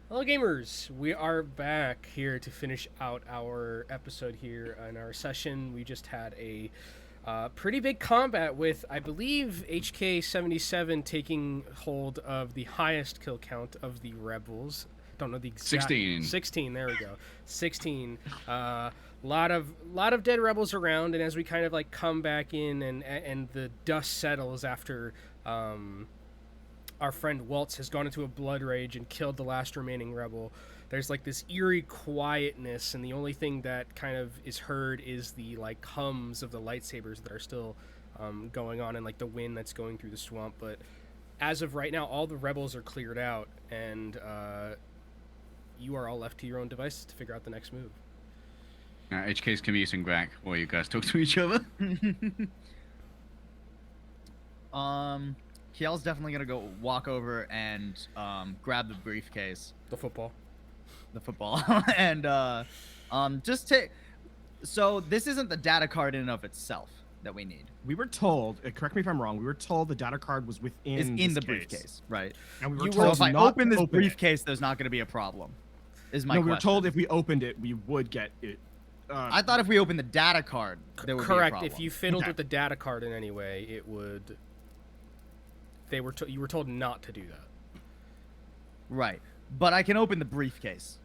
Hello, gamers! We are back here to finish out our episode here in our session. We just had a pretty big combat with, I believe, HK-77 taking hold of the highest kill count of the rebels. Don't know the exact 16. 16. There we go. 16. Lot of dead rebels around, and as we kind of like come back in and the dust settles after. Our friend Waltz has gone into a blood rage and killed the last remaining rebel. There's like this eerie quietness, and the only thing that kind of is heard is the like hums of the lightsabers that are still going on, and like the wind that's going through the swamp. But as of right now, all the rebels are cleared out, and you are all left to your own devices to figure out the next move. HK's commuting back while you guys talk to each other. Kiel's definitely gonna go walk over and grab the briefcase, The football, and just take. So this isn't the data card in and of itself that we need. We were told, correct me if I'm wrong, we were told the data card was within Is in the case. briefcase, right? And we were So told if I not open this to open briefcase, there's not gonna be a problem. Is my no, question. we were told if we opened it, we would get it. I thought if we opened the data card, there would be a correct. problem. If you fiddled Okay. with the data card in any way, it would. You were told not to do that. Right, but I can open the briefcase.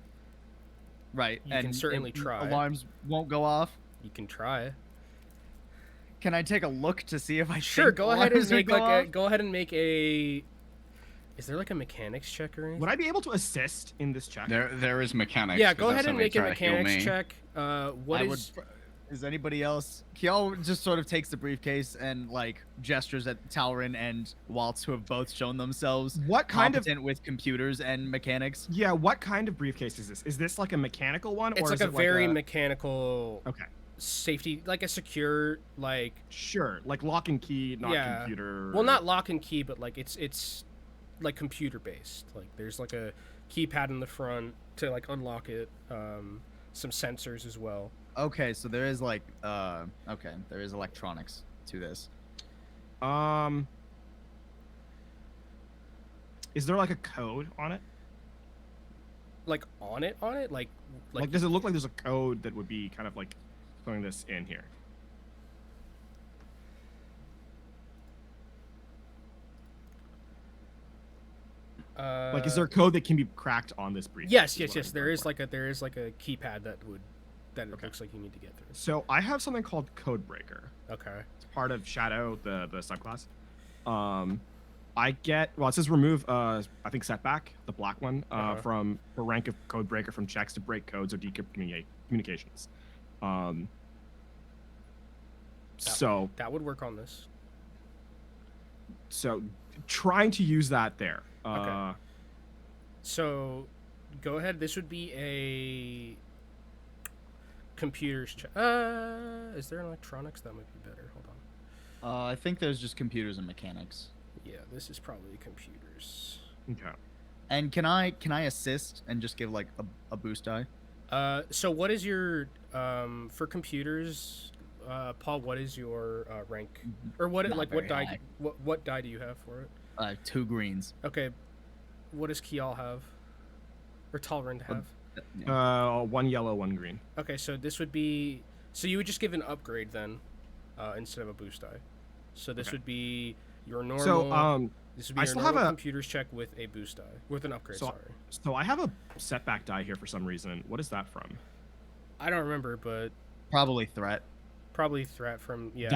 Right, You can certainly try. Alarms won't go off. You can try. Can I take a look to see if I Sure, think go ahead and alarms would make go like off? go ahead and make a. Is there like a mechanics check or anything? Would I be able to assist in this check? There is mechanics. Yeah, 'cause go that's ahead and how they make a try to heal mechanics me. check. What I is? would. Is anybody else? Kiel just sort of takes the briefcase and like gestures at Talrin and Waltz, who have both shown themselves What kind of? competent with computers and mechanics. Yeah, what kind of briefcase is this? Is this like a mechanical one, It's or like is a it very like mechanical Okay, safety, like a secure, like sure, like lock and key, not Yeah. computer. well, not lock and key, but like it's like computer based. Like there's like a keypad in the front to like unlock it. Some sensors as well. Okay, so there is like okay, there is electronics to this. Is there like a code on it? Like on it, like Like, does it look like there's a code that would be kind of like throwing this in here? Like, is there a code that can be cracked on this briefcase? Yes. what I'm There going is for. like a keypad that it Okay. looks like you need to get through. So I have something called Codebreaker. Okay. It's part of Shadow, the subclass. I get it says remove I think setback, the black one, from the rank of Codebreaker from checks to break codes or decrypt communications. So That would work on this. trying to use that there. Okay. So, go ahead. This would be a computers check. Is there an electronics? That might be better. Hold on. I think there's just computers and mechanics. Yeah, this is probably computers. Okay. And can I assist and just give like a boost die? So what is your for computers, Paul? What is your rank, or what Not like what very die? high. What die do you have for it? 2 greens. Okay, what does Kial have, or Talrind have? Yeah. 1 yellow, 1 green. Okay, so this would be you would just give an upgrade then, instead of a boost die. So this Okay. would be your normal. So this would be I your still normal have a- computers check with a boost die, with an upgrade. So- Sorry, So I have a setback die here for some reason. What is that from? I don't remember, but Probably threat. probably threat from combat.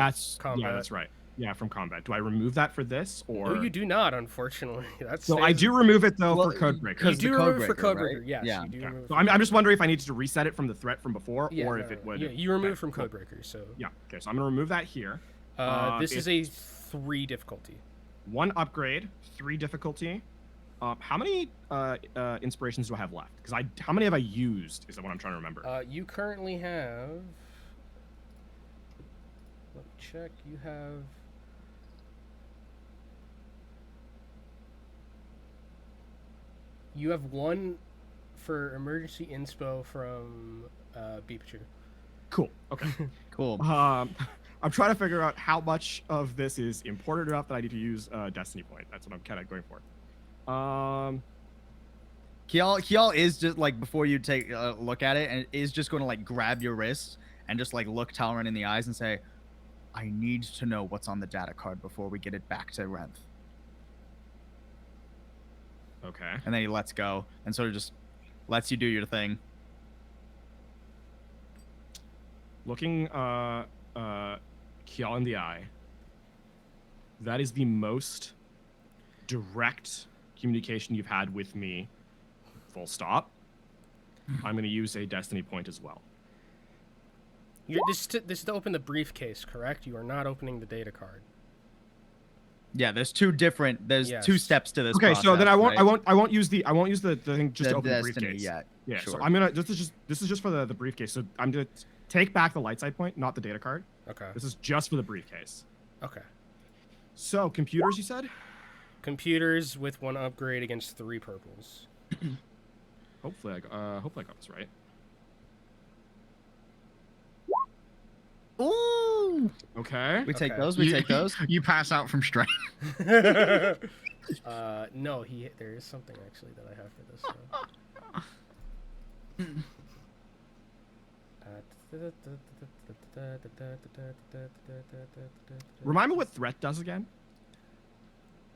Yeah, that's right. Yeah, from combat. Do I remove that for this, or? No, you do not, unfortunately. That's So I do remove it though Well, for Codebreaker. You Because do the remove it for Codebreaker, Codebreaker, right? yes. Yeah. You do Okay. remove So I'm just wondering if I needed to reset it from the threat from before, yeah, or no, if it would. Yeah, you remove okay, from cool. Codebreaker, so. Yeah. Okay, so I'm gonna remove that here. This is a 3 difficulty. 1 upgrade, 3 difficulty. How many inspirations do I have left? Because how many have I used? Is what I'm trying to remember. You currently have. Let me check. You have. You have 1 for emergency inspo from Beepachu. Cool. Okay. Cool. I'm trying to figure out how much of this is important enough that I need to use Destiny point. That's what I'm kind of going for. Kial is just like before you take a look at it, and is just going to like grab your wrist and just like look Talron in the eyes and say, "I need to know what's on the data card before we get it back to Renth." Okay. And then he lets go and sort of just lets you do your thing. Looking Kial in the eye. That is the most direct communication you've had with me. Full stop. I'm going to use a destiny point as well. This is to open the briefcase, correct? You are not opening the data card. Yeah, there's two Yes. steps to this. Okay, process, so then I won't right? use the thing just to open the Destiny briefcase. yet. Yeah, Sure. so I'm gonna this is just for the briefcase. So I'm gonna take back the light side point, not the data card. Okay. This is just for the briefcase. Okay. So computers, you said? Computers with 1 upgrade against 3 purples. Hopefully I got this right. Ooh. Okay. We take Okay. those. We take those. You pass out from strain. No, there is something actually that I have for this one. Remind me what threat does again?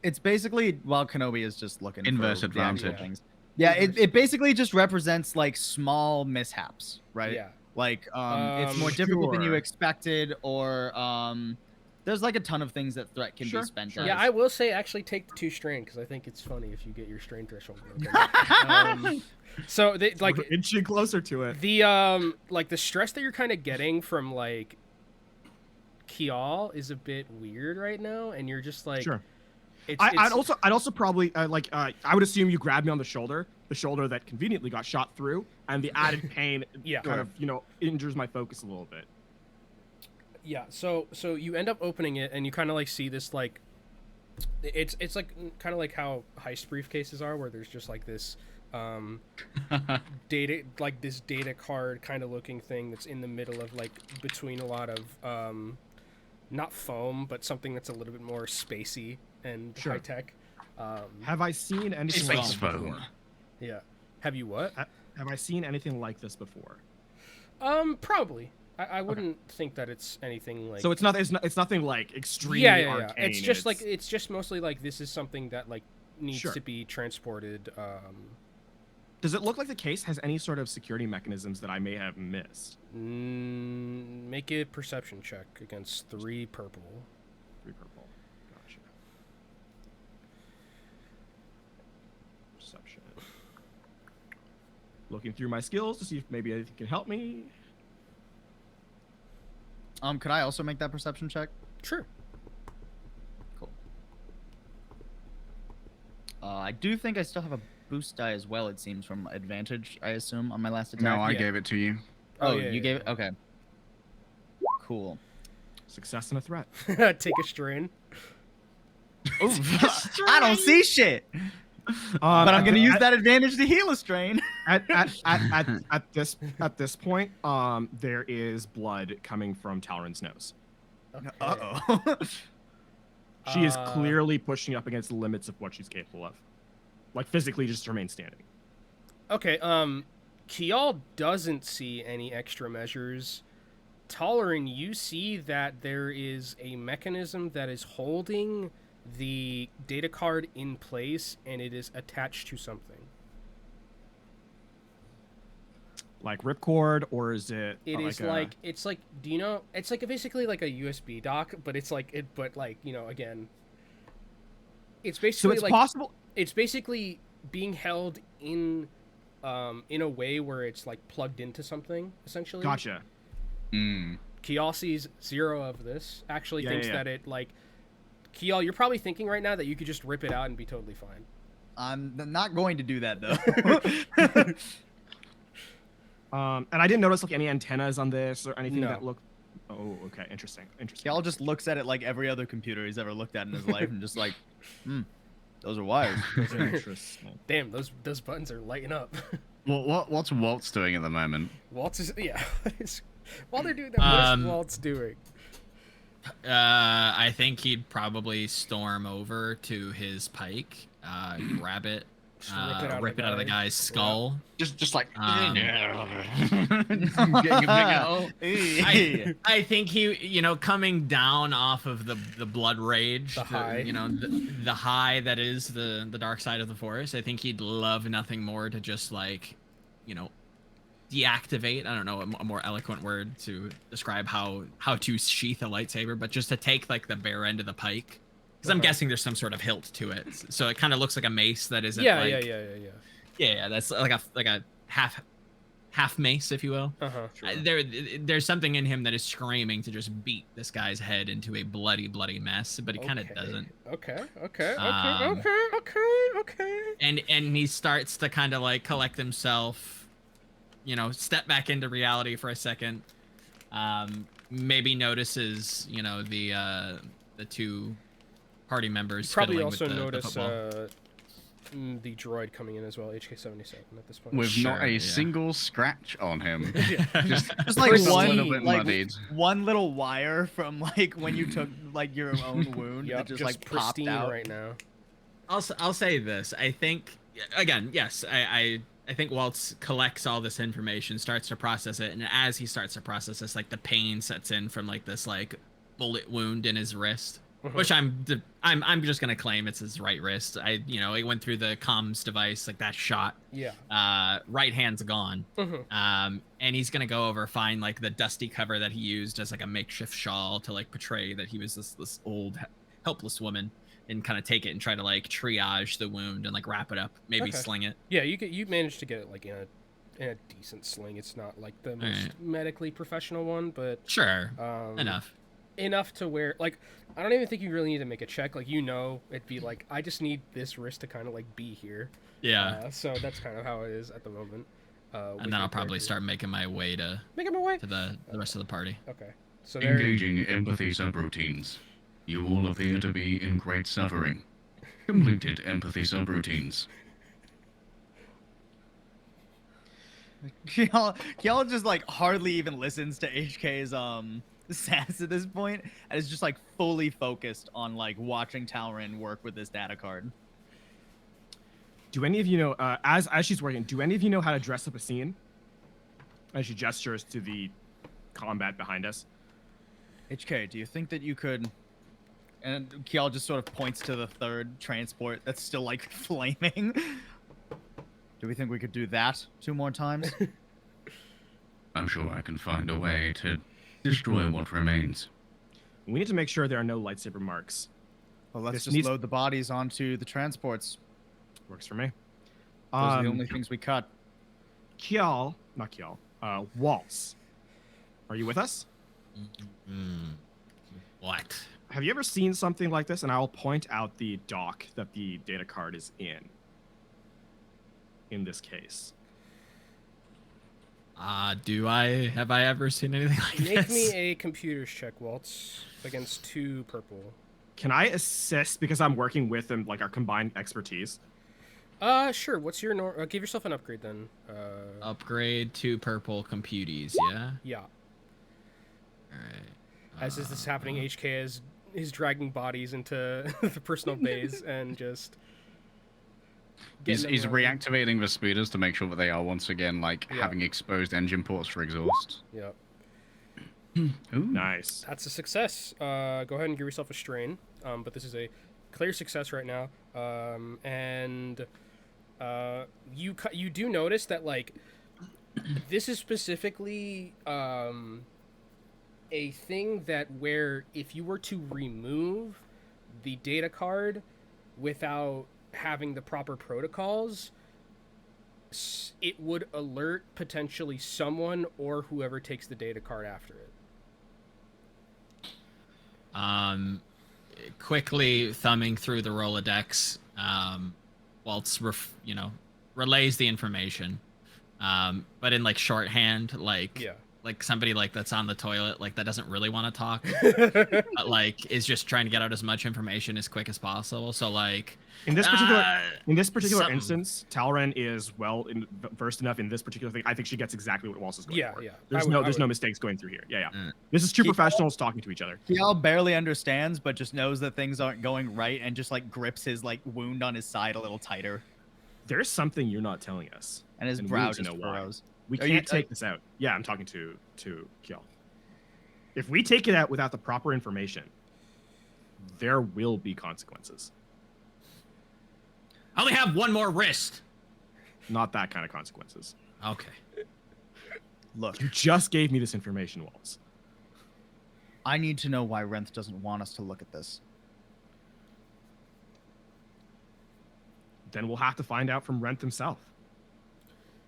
It's basically while Kenobi is just looking Inverse for the actual advantage. things. Yeah, it basically just represents like small mishaps, right? Yeah. Like it's more difficult than you Sure. expected, or there's like a ton of things that threat can Sure, be spent sure. as. Yeah, I will say actually take the 2 strain because I think it's funny if you get your strain threshold broken. So they, like We're inching closer to it. the like the stress that you're kind of getting from like Kial is a bit weird right now, and you're just like Sure. It's, I'd also probably I would assume you grabbed me on the shoulder that conveniently got shot through, and the added pain Yeah. kind of injures my focus a little bit. Yeah, so you end up opening it and you kind of like see this like it's like kind of like how heist briefcases are, where there's just like this data card kind of looking thing that's in the middle of like between a lot of not foam but something that's a little bit more spacey and Sure. high tech. Have I seen anything Space like this foam. before? Yeah. Have you what? Have I seen anything like this before? Probably. I wouldn't think that it's anything like. So it's nothing like extremely yeah. arcane. It's just like it's just mostly like this is something that like needs Sure. to be transported. Does it look like the case has any sort of security mechanisms that I may have missed? Make a perception check against 3 purple. 3 purple. Gotcha. Perception. Looking through my skills to see if maybe anything can help me. Could I also make that perception check? Sure. Cool. I do think I still have a boost die as well. It seems from advantage. I assume on my last attack. No, I Yeah. gave it to you. Oh, yeah, you yeah, gave it. Okay. Cool. Success and a threat. Take a strain. Ooh, I don't see shit. But I'm gonna use that advantage to heal a strain. At this point, there is blood coming from Talron's nose. Okay. Uh-oh. She is clearly pushing up against the limits of what she's capable of, like physically just to remain standing. Okay. Kial doesn't see any extra measures. Toleran, you see that there is a mechanism that is holding the data card in place, and it is attached to something. Like ripcord, or is it? It is like it's like, do you know? It's like basically like a USB dock, but it's like it. But like, you know, again, it's So basically it's like possible. it's basically being held in a way where it's like plugged into something essentially. Gotcha. Kial sees 0 of this. Actually Yeah, thinks yeah. that it like Kial, you're probably thinking right now that you could just rip it out and be totally fine. I'm not going to do that though. And I didn't notice like any antennas on this or anything No. that looked. Oh, okay, interesting. Y'all just looks at it like every other computer he's ever looked at in his life, and just like, those are wires. Interesting. Damn, those buttons are lighting up. Well, what's Waltz doing at the moment? Waltz is while they're doing that, what is Waltz doing? I think he'd probably storm over to his pike, grab it, Just rip it out of the guy's skull. Just like Um, getting a big L. I think he, coming down off of the blood rage, The high. the high that is the dark side of the force. I think he'd love nothing more to just deactivate. I don't know a more eloquent word to describe how to sheath a lightsaber, but just to take the bare end of the pike. Because I'm guessing there's some sort of hilt to it, so it kind of looks like a mace that isn't. Yeah. That's like a half mace, if you will. Sure. There's something in him that is screaming to just beat this guy's head into a bloody mess, but he kind of doesn't. Okay. And he starts to kind of collect himself, step back into reality for a second. Maybe notices, the two party members. Probably also with notice the the droid coming in as well, HK-77 at this point. With not a single scratch on him. just like a one little bit muddied. one little wire from when you took your own wound that just popped pristine out right now. I'll say this. I think, again, yes, I think Waltz collects all this information, starts to process it, and as he starts to process this, the pain sets in from this bullet wound in his wrist. Which I'm just gonna claim it's his right wrist. He went through the comms device, that shot. Yeah. Right hand's gone. And he's gonna go over, find the dusty cover that he used as a makeshift shawl to portray that he was this old helpless woman, and kind of take it and try to triage the wound and wrap it up, maybe sling it. Yeah, you managed to get it in a decent sling. It's not the most medically professional one, but sure, enough to where I don't even think you really need to make a check. It'd be I just need this wrist to kind of be here. Yeah. So that's kind of how it is at the moment. And then I'll probably start making my way to the rest of the party. Okay. So engaging empathy subroutines. You all appear to be in great suffering. Completed empathy subroutines. Y'all just hardly even listens to HK's sass at this point, and is just fully focused on watching Talrin work with this data card. Do any of you know, as she's working, do any of you know how to dress up a scene? As she gestures to the combat behind us. HK, do you think that you could? And Kiel just sort of points to the third transport that's still flaming. Do we think we could do that 2 more times? I'm sure I can find a way to destroy what remains. We need to make sure there are no lightsaber marks. Well, let's just load the bodies onto the transports. Works for me. Those are the only things we cut. Waltz. Are you with us? What? Have you ever seen something like this? And I'll point out the dock that the data card is in this case. Have I ever seen anything like this? Make me a computer's check, Waltz, against 2 purple. Can I assist because I'm working with them, our combined expertise? Sure. What's your give yourself an upgrade then. Upgrade 2 purple computies, yeah? Yeah. All right. As is this happening, HK is dragging bodies into the personal bays and just... He's reactivating the speeders to make sure that they are once again having exposed engine ports for exhaust. Yep. Ooh. Nice. That's a success. Go ahead and give yourself a strain. But this is a clear success right now. And you do notice that this is specifically a thing that where if you were to remove the data card without having the proper protocols, it would alert potentially someone or whoever takes the data card after it. Quickly thumbing through the Rolodex, Waltz relays the information, but in shorthand, somebody that's on the toilet, that doesn't really want to talk, but is just trying to get out as much information as quick as possible. So in this particular instance, Talrin is versed enough in this particular thing. I think she gets exactly what Waltz is going for. Yeah. There's no mistakes going through here. Yeah. This is 2 professionals talking to each other. Kiel barely understands, but just knows that things aren't going right, and just grips his wound on his side a little tighter. There's something you're not telling us. And his we brow need to just know why. furrows. We Are can't you- take this out. Yeah, I'm talking to Kjell. If we take it out without the proper information, there will be consequences. I only have one more wrist. Not that kind of consequences. Okay. Look, You just gave me this information, Waltz. I need to know why Renth doesn't want us to look at this. Then we'll have to find out from Renth himself.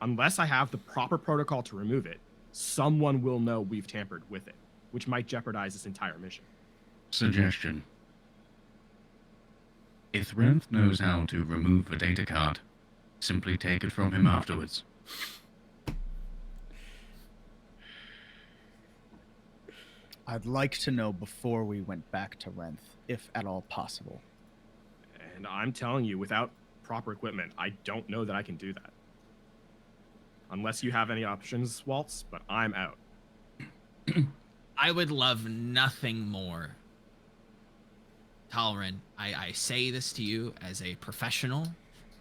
Unless I have the proper protocol to remove it, someone will know we've tampered with it, which might jeopardize this entire mission. Suggestion. If Renth knows how to remove a data card, simply take it from him afterwards. I'd like to know before we went back to Renth, if at all possible. And I'm telling you, without proper equipment, I don't know that I can do that. Unless you have any options, Waltz, but I'm out. I would love nothing more. Talrin, I say this to you as a professional,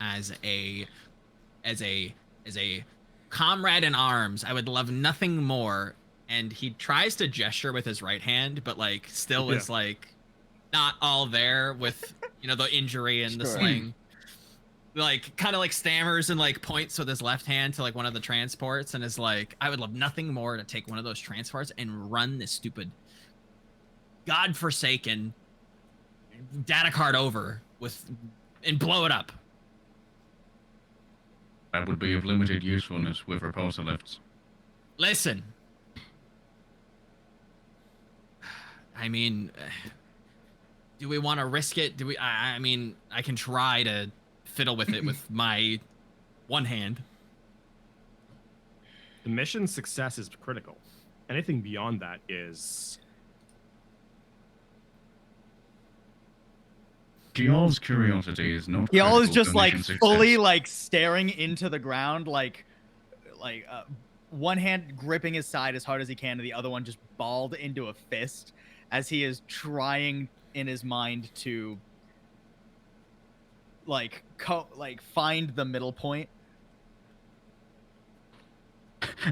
as a comrade in arms. I would love nothing more. And he tries to gesture with his right hand, but like still is like not all there with, you know, the injury and the sling. Like kind of like stammers and like points with his left hand to like one of the transports and is like, I would love nothing more to take one of those transports and run this stupid godforsaken data card over with and blow it up. That would be of limited usefulness with repulsor lifts. Listen. I mean, do we want to risk it? Do we? I mean, I can try to fiddle with it with my one hand. The mission's success is critical. Anything beyond that is... Giol's curiosity is not Giol is critical just to like mission success. fully like staring into the ground, like one hand gripping his side as hard as he can, and the other one just balled into a fist as he is trying in his mind to find the middle point.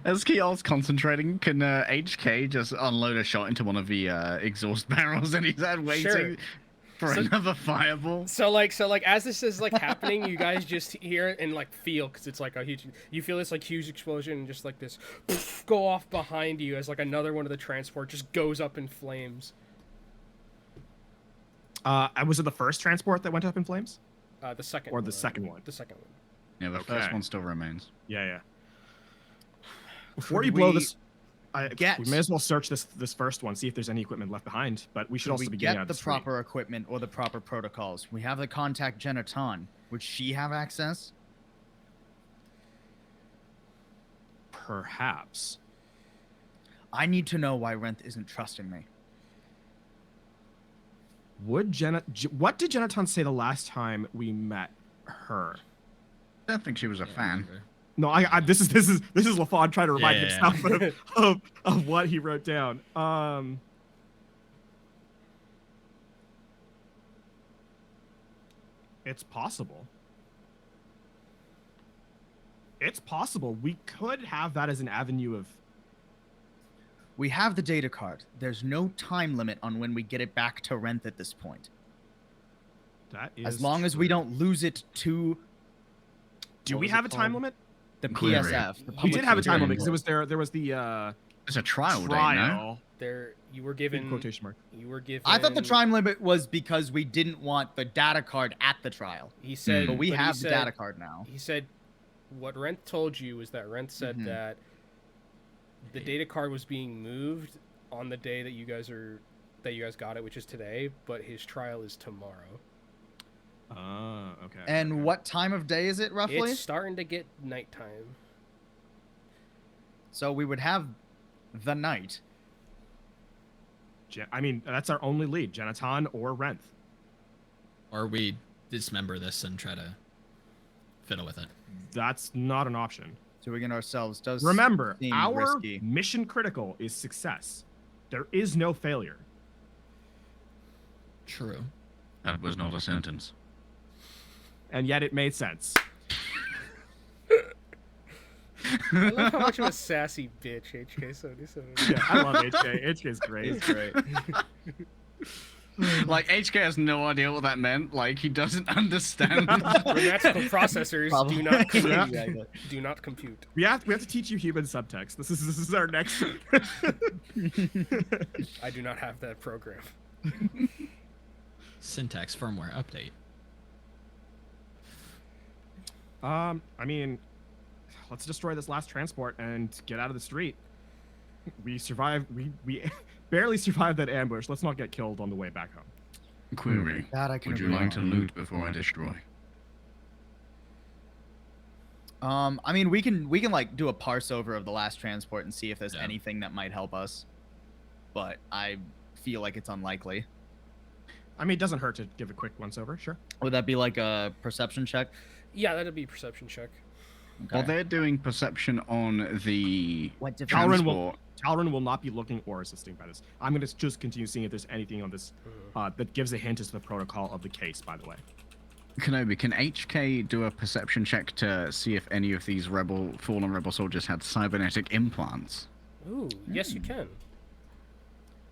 As Kiel's concentrating, can HK just unload a shot into one of the exhaust barrels and he's waiting for another fireball? So as this is like happening, you guys just hear it and like feel, because it's like a huge, you feel this like huge explosion and just like this go off behind you as like another one of the transport just goes up in flames. Was it the first transport that went up in flames? The second or one. the second one? The second one. Yeah, the first one still remains. Yeah. Before you blow this, we may as well search this first one, see if there's any equipment left behind. But we should also be getting out the proper equipment or the proper protocols. We have the contact Genatan. Would she have access? Perhaps. I need to know why Renth isn't trusting me. What did Genatan say the last time we met her? I don't think she was a fan. No, this is LaFon trying to remind himself of what he wrote down. It's possible. It's possible. We could have that as an avenue of... We have the data card. There's no time limit on when we get it back to Renth at this point. That is as long as we don't lose it to... Do we have a time limit? The PSF. We did have a time limit because there was the There's a trial date now. You were given quotation mark. You were given. I thought the time limit was because we didn't want the data card at the trial. He said, but we have the data card now. He said, what Renth told you was that Renth said that the data card was being moved on the day that you guys got it, which is today, but his trial is tomorrow. Okay. And what time of day is it roughly? It's starting to get nighttime. So we would have the night. I mean, that's our only lead, Genatan or Renth. Or we dismember this and try to fiddle with it. That's not an option. Doing it ourselves does Remember, seem our risky. Mission critical is success. There is no failure. True. That was not a sentence. And yet it made sense. I love how much of a sassy bitch HK77. Yeah, I love HK. HK's great. He's great. Like HK has no idea what that meant. Like he doesn't understand. Grammatical processors do not compute. Yeah, exactly. Do not compute. We have to teach you human subtext. This is our next. I do not have that program. Syntax firmware update. I mean, let's destroy this last transport and get out of the street. We survived. We barely survived that ambush. Let's not get killed on the way back home. Query. That I can Would you agree like to on. loot before I destroy? I mean, we can like do a parse over of the last transport and see if there's Yeah. anything that might help us. But I feel like it's unlikely. I mean, it doesn't hurt to give a quick once over. Sure. Would that be like a perception check? Yeah, that'd be a perception check. While they're doing perception on the What Talron transport, Talron will not be looking or assisting by this. I'm going to just continue seeing if there's anything on this that gives a hint as to the protocol of the case, by the way. Kenobi, can HK do a perception check to see if any of these fallen rebel soldiers had cybernetic implants? Ooh, yes, you can.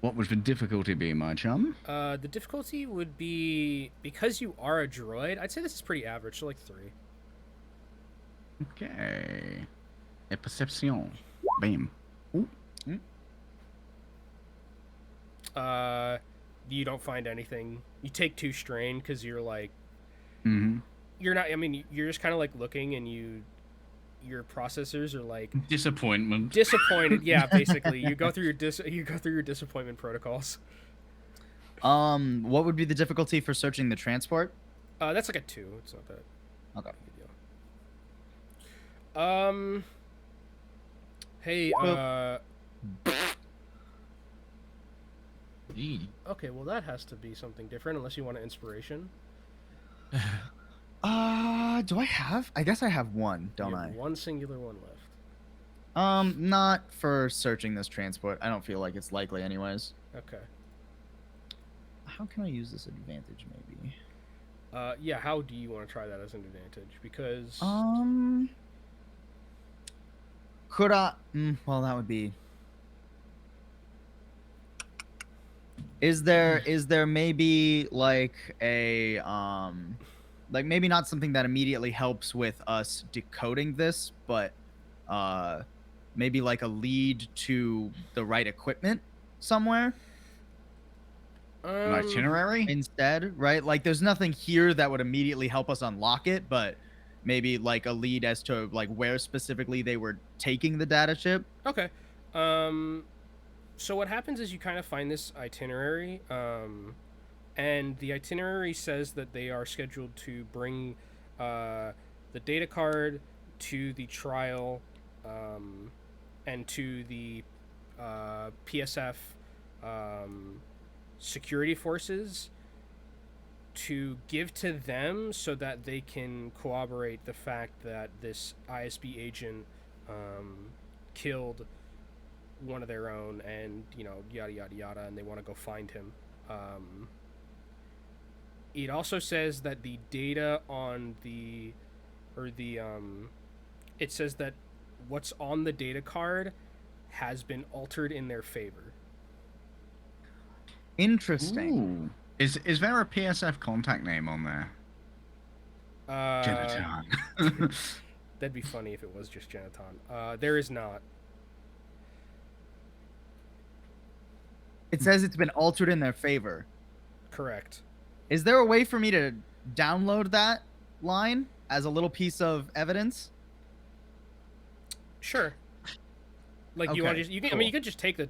What would the difficulty be, my chum? The difficulty would be, because you are a droid, I'd say this is pretty average, so like 3. Okay. A perception. Bam. Ooh. You don't find anything. You take 2 strain because you're like, Mm-hmm. you're not, I mean, you're just kind of like looking and your processors are like Disappointment. disappointed. Yeah, basically. You go through your disappointment protocols. What would be the difficulty for searching the transport? That's like a 2. It's not that Okay. big a deal. Hey, Eee. okay, well that has to be something different unless you want an inspiration. Do I have? I guess I have one, don't You I? have one singular one left. Not for searching this transport. I don't feel like it's likely anyways. Okay. How can I use this advantage maybe? Yeah, how do you want to try that as an advantage? Because Could I well that would be Is there maybe like a like maybe not something that immediately helps with us decoding this, but maybe like a lead to the right equipment somewhere An itinerary? instead, right? Like there's nothing here that would immediately help us unlock it, but maybe like a lead as to like where specifically they were taking the data chip. Okay. So what happens is you kind of find this itinerary, and the itinerary says that they are scheduled to bring the data card to the trial, and to the PSF security forces to give to them so that they can corroborate the fact that this ISB agent killed one of their own, and yada yada yada, and they want to go find him. It also says that the data on it says that what's on the data card has been altered in their favor. Interesting. Ooh. Is there a PSF contact name on there? Uh, Geniton. That'd be funny if it was just Geniton. There is not. It says it's been altered in their favor. Correct. Is there a way for me to download that line as a little piece of evidence? Sure. Like you Okay, want to? You can. I cool. mean, you could just take the.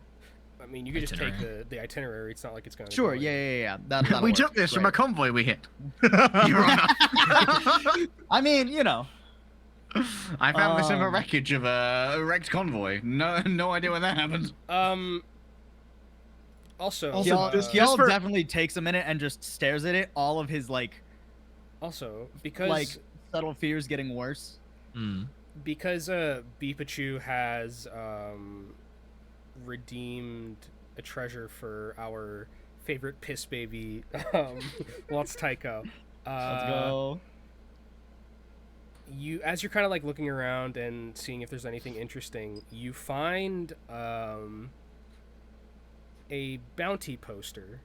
I mean, you could just take the itinerary. It's not like it's gonna. Sure, go yeah, anywhere. yeah. That'll We work. took this from a Great. convoy we hit. Your Honor. I mean, you know. I found this in the Um, wreckage of a wrecked convoy. No idea when that happened. Also, Kiel, just Kiel for- definitely takes a minute and just stares at it. All of his also because like subtle fears getting worse. because Beepachu has redeemed a treasure for our favorite piss baby, Waltz Tycho. Let's go. as you're kind of like looking around and seeing if there's anything interesting, you find a bounty poster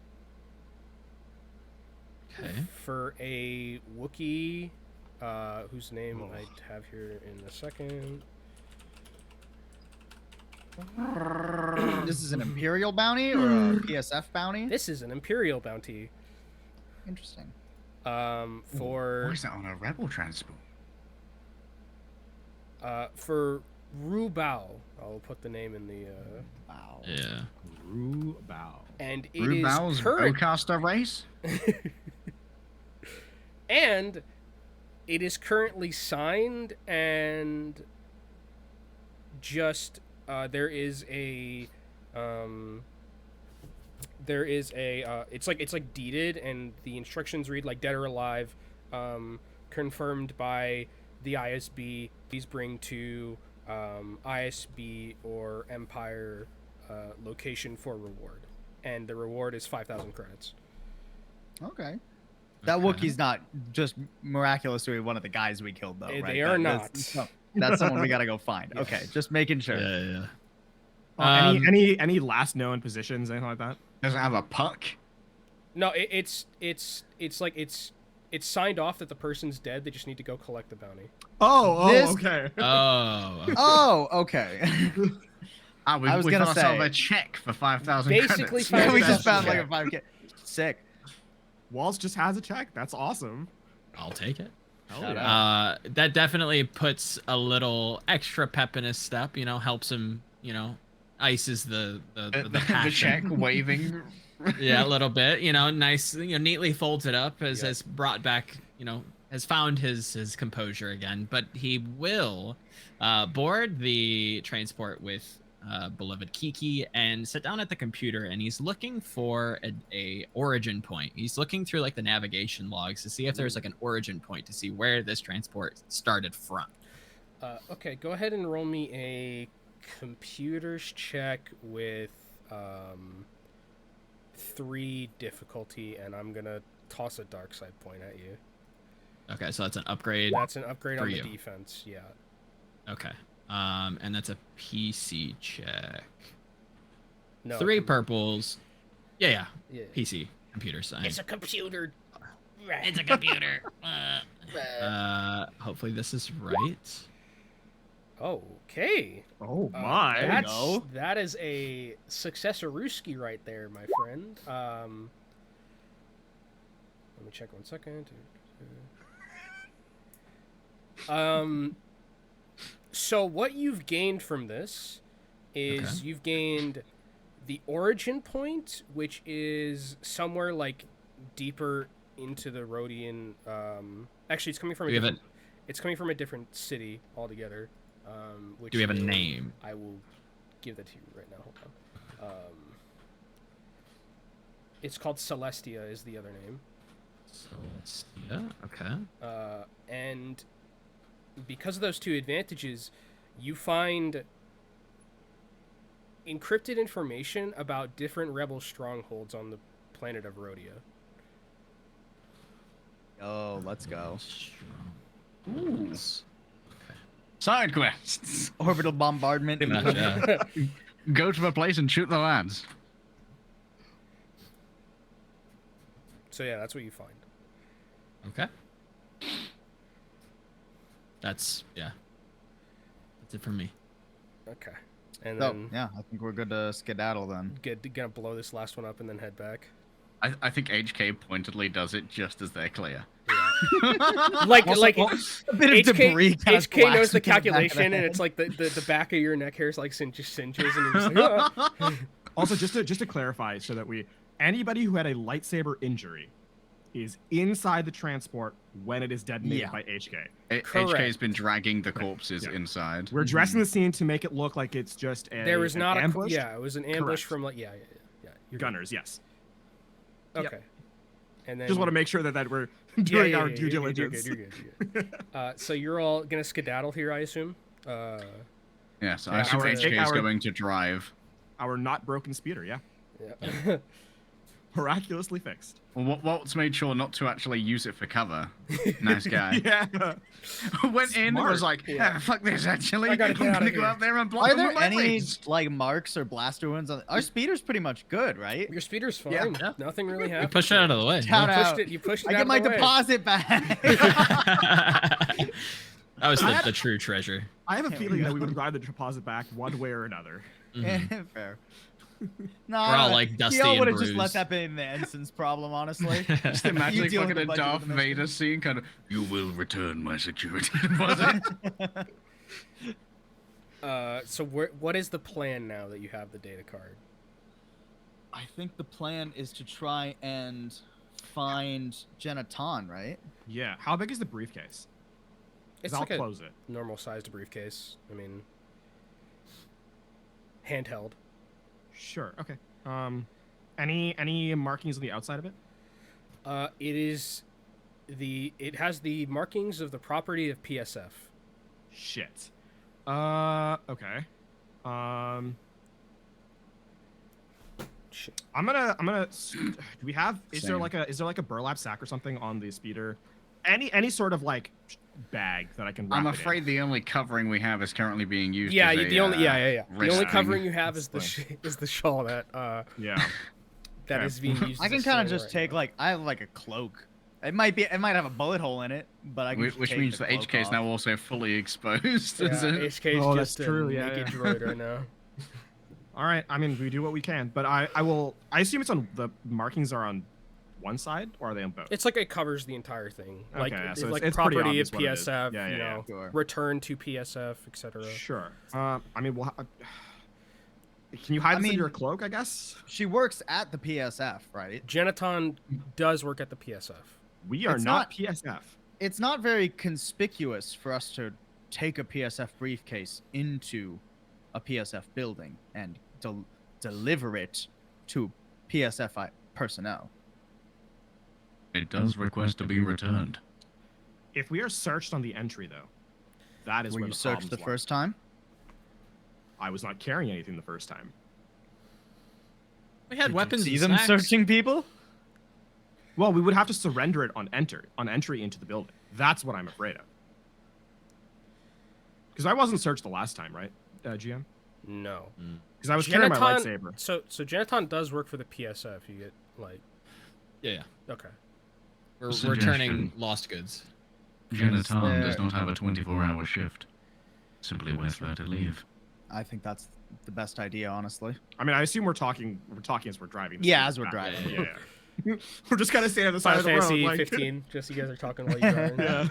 Okay. for a Wookiee, whose name I have here in a second. This is an Imperial bounty or a PSF bounty? This is an Imperial bounty. Interesting. For Why is that on a rebel transport? for Rubao. I'll put the name in the Wow. Yeah. Rubao. and it Rubal's is current bowcaster race? and it is currently signed, and just there is a it's like deeded, and the instructions read like dead or alive, confirmed by the ISB. Please bring to ISB or Empire location for reward, and the reward is 5,000 credits. Okay. That Okay. Wookiee's not just miraculously one of the guys we killed, though, They right? are That's someone we gotta go find. Yes. Okay, just making sure. Yeah. Any last known positions, anything like that? Does it have a puck? No, it's signed off that the person's dead. They just need to go collect the bounty. This- Okay. Oh. Okay. Oh, okay. Ah, we I was we gonna found ourselves say- a check for 5,000 Basically credits. we $5,000. just found like Yeah. a 5K. Sick. Waltz just has a check. That's awesome. I'll take it. Hell Shout yeah. That definitely puts a little extra pep in his step. You know, helps him. You know, ices the The passion. check waving. Yeah, a little bit. You know, nice. You know, neatly folds it up, Yeah. has brought back. You know, has found his composure again. But he will board the transport with beloved Kiki and sit down at the computer, and he's looking for a origin point. He's looking through like the navigation logs to see if there's like an origin point to see where this transport started from. Okay, go ahead and roll me a computers check with 3 difficulty, and I'm gonna toss a dark side point at you. Okay, so that's an upgrade. That's an upgrade For on the you. defense. Yeah. Okay. And that's a PC check. No. 3 purples. Yeah. Yeah. PC computer science. It's a computer. It's a computer. Hopefully this is right. Okay. Oh my. That is a successoruski right there, my friend. Let me check 1 second. So what you've gained from this is Okay. you've gained the origin point, which is somewhere like deeper into the Rhodian. Actually, it's coming from Do we have a- it's coming from a different city altogether. Which Do we have a is- name? I will give that to you right now. Hold on. It's called Celestia is the other name. Yeah. Okay. And because of those 2 advantages, you find encrypted information about different rebel strongholds on the planet of Rhodia. Oh, let's go. Ooh. Side quests. Orbital bombardment. Gotcha. Go to a place and shoot the lads. So yeah, that's what you find. Okay. That's it for me. Okay. And So, then yeah, I think we're good to skedaddle then. gonna blow this last one up and then head back. I think HK pointedly does it just as they're clear. Like Also, like a bit of debris kinda HK knows splashed the into the back of the calculation, and head. it's like the back of your neck hairs like cinches, and you're just like, "Ah." Also, just to clarify, so that anybody who had a lightsaber injury is inside the transport when it is detonated Yeah. by HK. HK's been dragging the corpses Yeah. inside. We're dressing the scene to make it look like it's just There was an not ambush. it was an ambush Correct. from like you're good. Gunners, yes. Okay. And then Just want to make sure that we're Yeah, doing yeah, our yeah, due you're good, diligence. You're good. So you're all gonna skedaddle here, I assume. Yes, I Yeah, assume our- HK is our- going to drive. Our not broken speeder, yeah. Yeah. miraculously fixed. Well, Walt's made sure not to actually use it for cover. Nice guy. Yeah. Went in and was Smart. like, ah, fuck this, actually. I I'm gotta get out gonna of go here. out there and block Are them there with my any wings. like marks or blaster wounds on our speeder's pretty much good, right? Your speeder's fine. Yeah. Nothing really You happened. pushed it out of the way. Shout out. You pushed it I out get of my the way. deposit back. That was the true treasure. I have a feeling that we would drive the deposit back one way or another. Mhm. Fair. No, We're all, like, dusty Y'all and would have just let bruised. that be the ensign's problem, honestly. Just imagine You deal fucking with a the budget Darth of the mission. Vader scene, kind of, you will return my security deposit. So what is the plan now that you have the data card? I think the plan is to try and find Genaton, right? Yeah. How big is the briefcase? 'Cause It's I'll like a close it. normal sized briefcase. I mean, handheld. Sure. Okay. Any markings on the outside of it? It has the markings of the property of PSF. Shit. Okay. Shit. I'm gonna. Do we have? Is there Same. like a burlap sack or something on the speeder? Any sort of like bag that I can. Wrap I'm it in? afraid the only covering we have is currently being used. Yeah, as the a, only The wrist only thing. covering you have is That's the shawl that Yeah. that Okay. is being used. I as a can kind of sling just right take now. like I have like a cloak. It might have a bullet hole in it, but I can. just Which take means the that cloak HK is off. now also fully exposed. Yeah, as a- HK is Oh, just that's a true, yeah, naked yeah. droid right now. All right. I mean, we do what we can, but I assume it's on the markings are on one side, or are they on both? It's like it covers the entire thing. Like Okay, it's so like it's pretty property of obvious what it is. PSF. Yeah, you yeah, know, Sure. return to PSF, etc. Sure. I mean, can you hide this in mean- your cloak? I guess She works at the PSF, right? Genaton does work at the PSF. we are It's not not- PSF. It's not very conspicuous for us to take a PSF briefcase into a PSF building and deliver it to PSF personnel. It does request to be returned. If we are searched on the entry, though, that is Were where you the searched the problems lie. first time? I was not carrying anything the first time. We had weapons. See and them snacks. searching people? Well, we would have to surrender it on entry into the building. That's what I'm afraid of. Because I wasn't searched the last time, right, GM? No. Because I was carrying my Genaton- lightsaber. So Genaton does work for the PSF. You get like Yeah. okay. We're Suggestion. returning lost goods. Genaton does there- not have a 24-hour shift. Simply waits for her to leave. I think that's the best idea, honestly. I mean, I assume we're talking as we're driving. this Yeah, thing as we're back. driving. Yeah. We're just kind of standing at the side Final of the road. Fantasy Like, 15. Just you guys are talking while you're driving. yeah.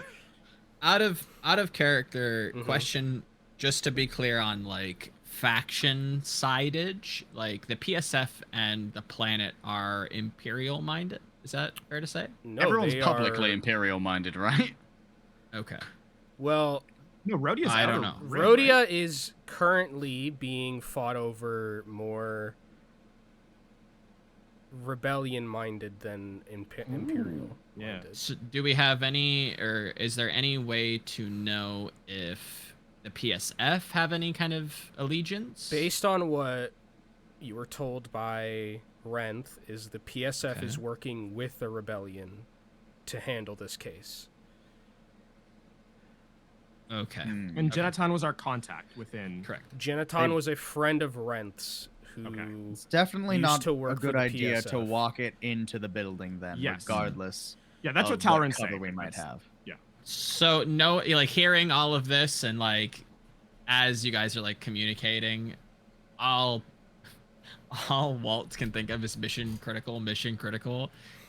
Out of character Mhm. question, just to be clear on like faction sidage, like the PSF and the planet are Imperial minded. Is that fair to say? No, Everyone's they publicly are, Imperial-minded, right? Okay. well. No, Rhodia's I out don't of know. ring, Rhodia right? is currently being fought over more rebellion-minded than imperial. Yeah. minded. So do we have any, or is there any way to know if the PSF have any kind of allegiance? Based on what you were told by Renth, is the PSF is Okay. working with the rebellion to handle this case. Okay. Hmm. And Genaton was our contact within. Correct. Genaton They- was a friend of Renth's who Okay. It's definitely used not to work a for good the idea to PSF. walk it into the building then, Yes. regardless Yeah, that's of what Talron's cover saying. we might That's- have. So no, like hearing all of this and like as you guys are like communicating, all Walt can think of is mission critical,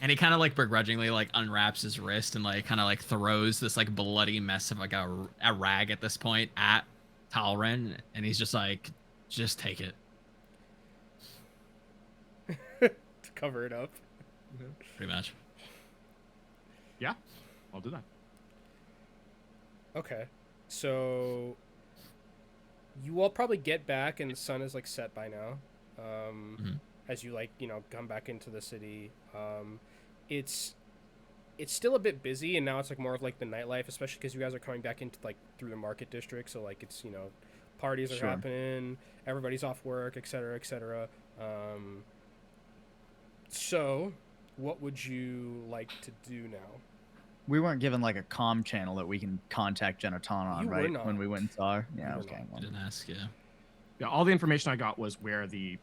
and he kind of like begrudgingly like unwraps his wrist and like kind of like throws this like bloody mess of like a rag at this point at Talron, and he's just like, just take it, to cover it up. pretty much. Yeah, I'll do that. Okay, so you all probably get back and the sun is like set by now. As you like, come back into the city. It's still a bit busy, and now it's like more of like the nightlife, especially because you guys are coming back into like through the market district. So like it's parties are Sure. happening, everybody's off work, etc., etc. So, what would you like to do now? We weren't given like a comm channel that we can contact Genotron on, You were right? not. When we went and saw her. Yeah, You were okay. not. I Well, didn't ask you. Yeah, all the information I got was where the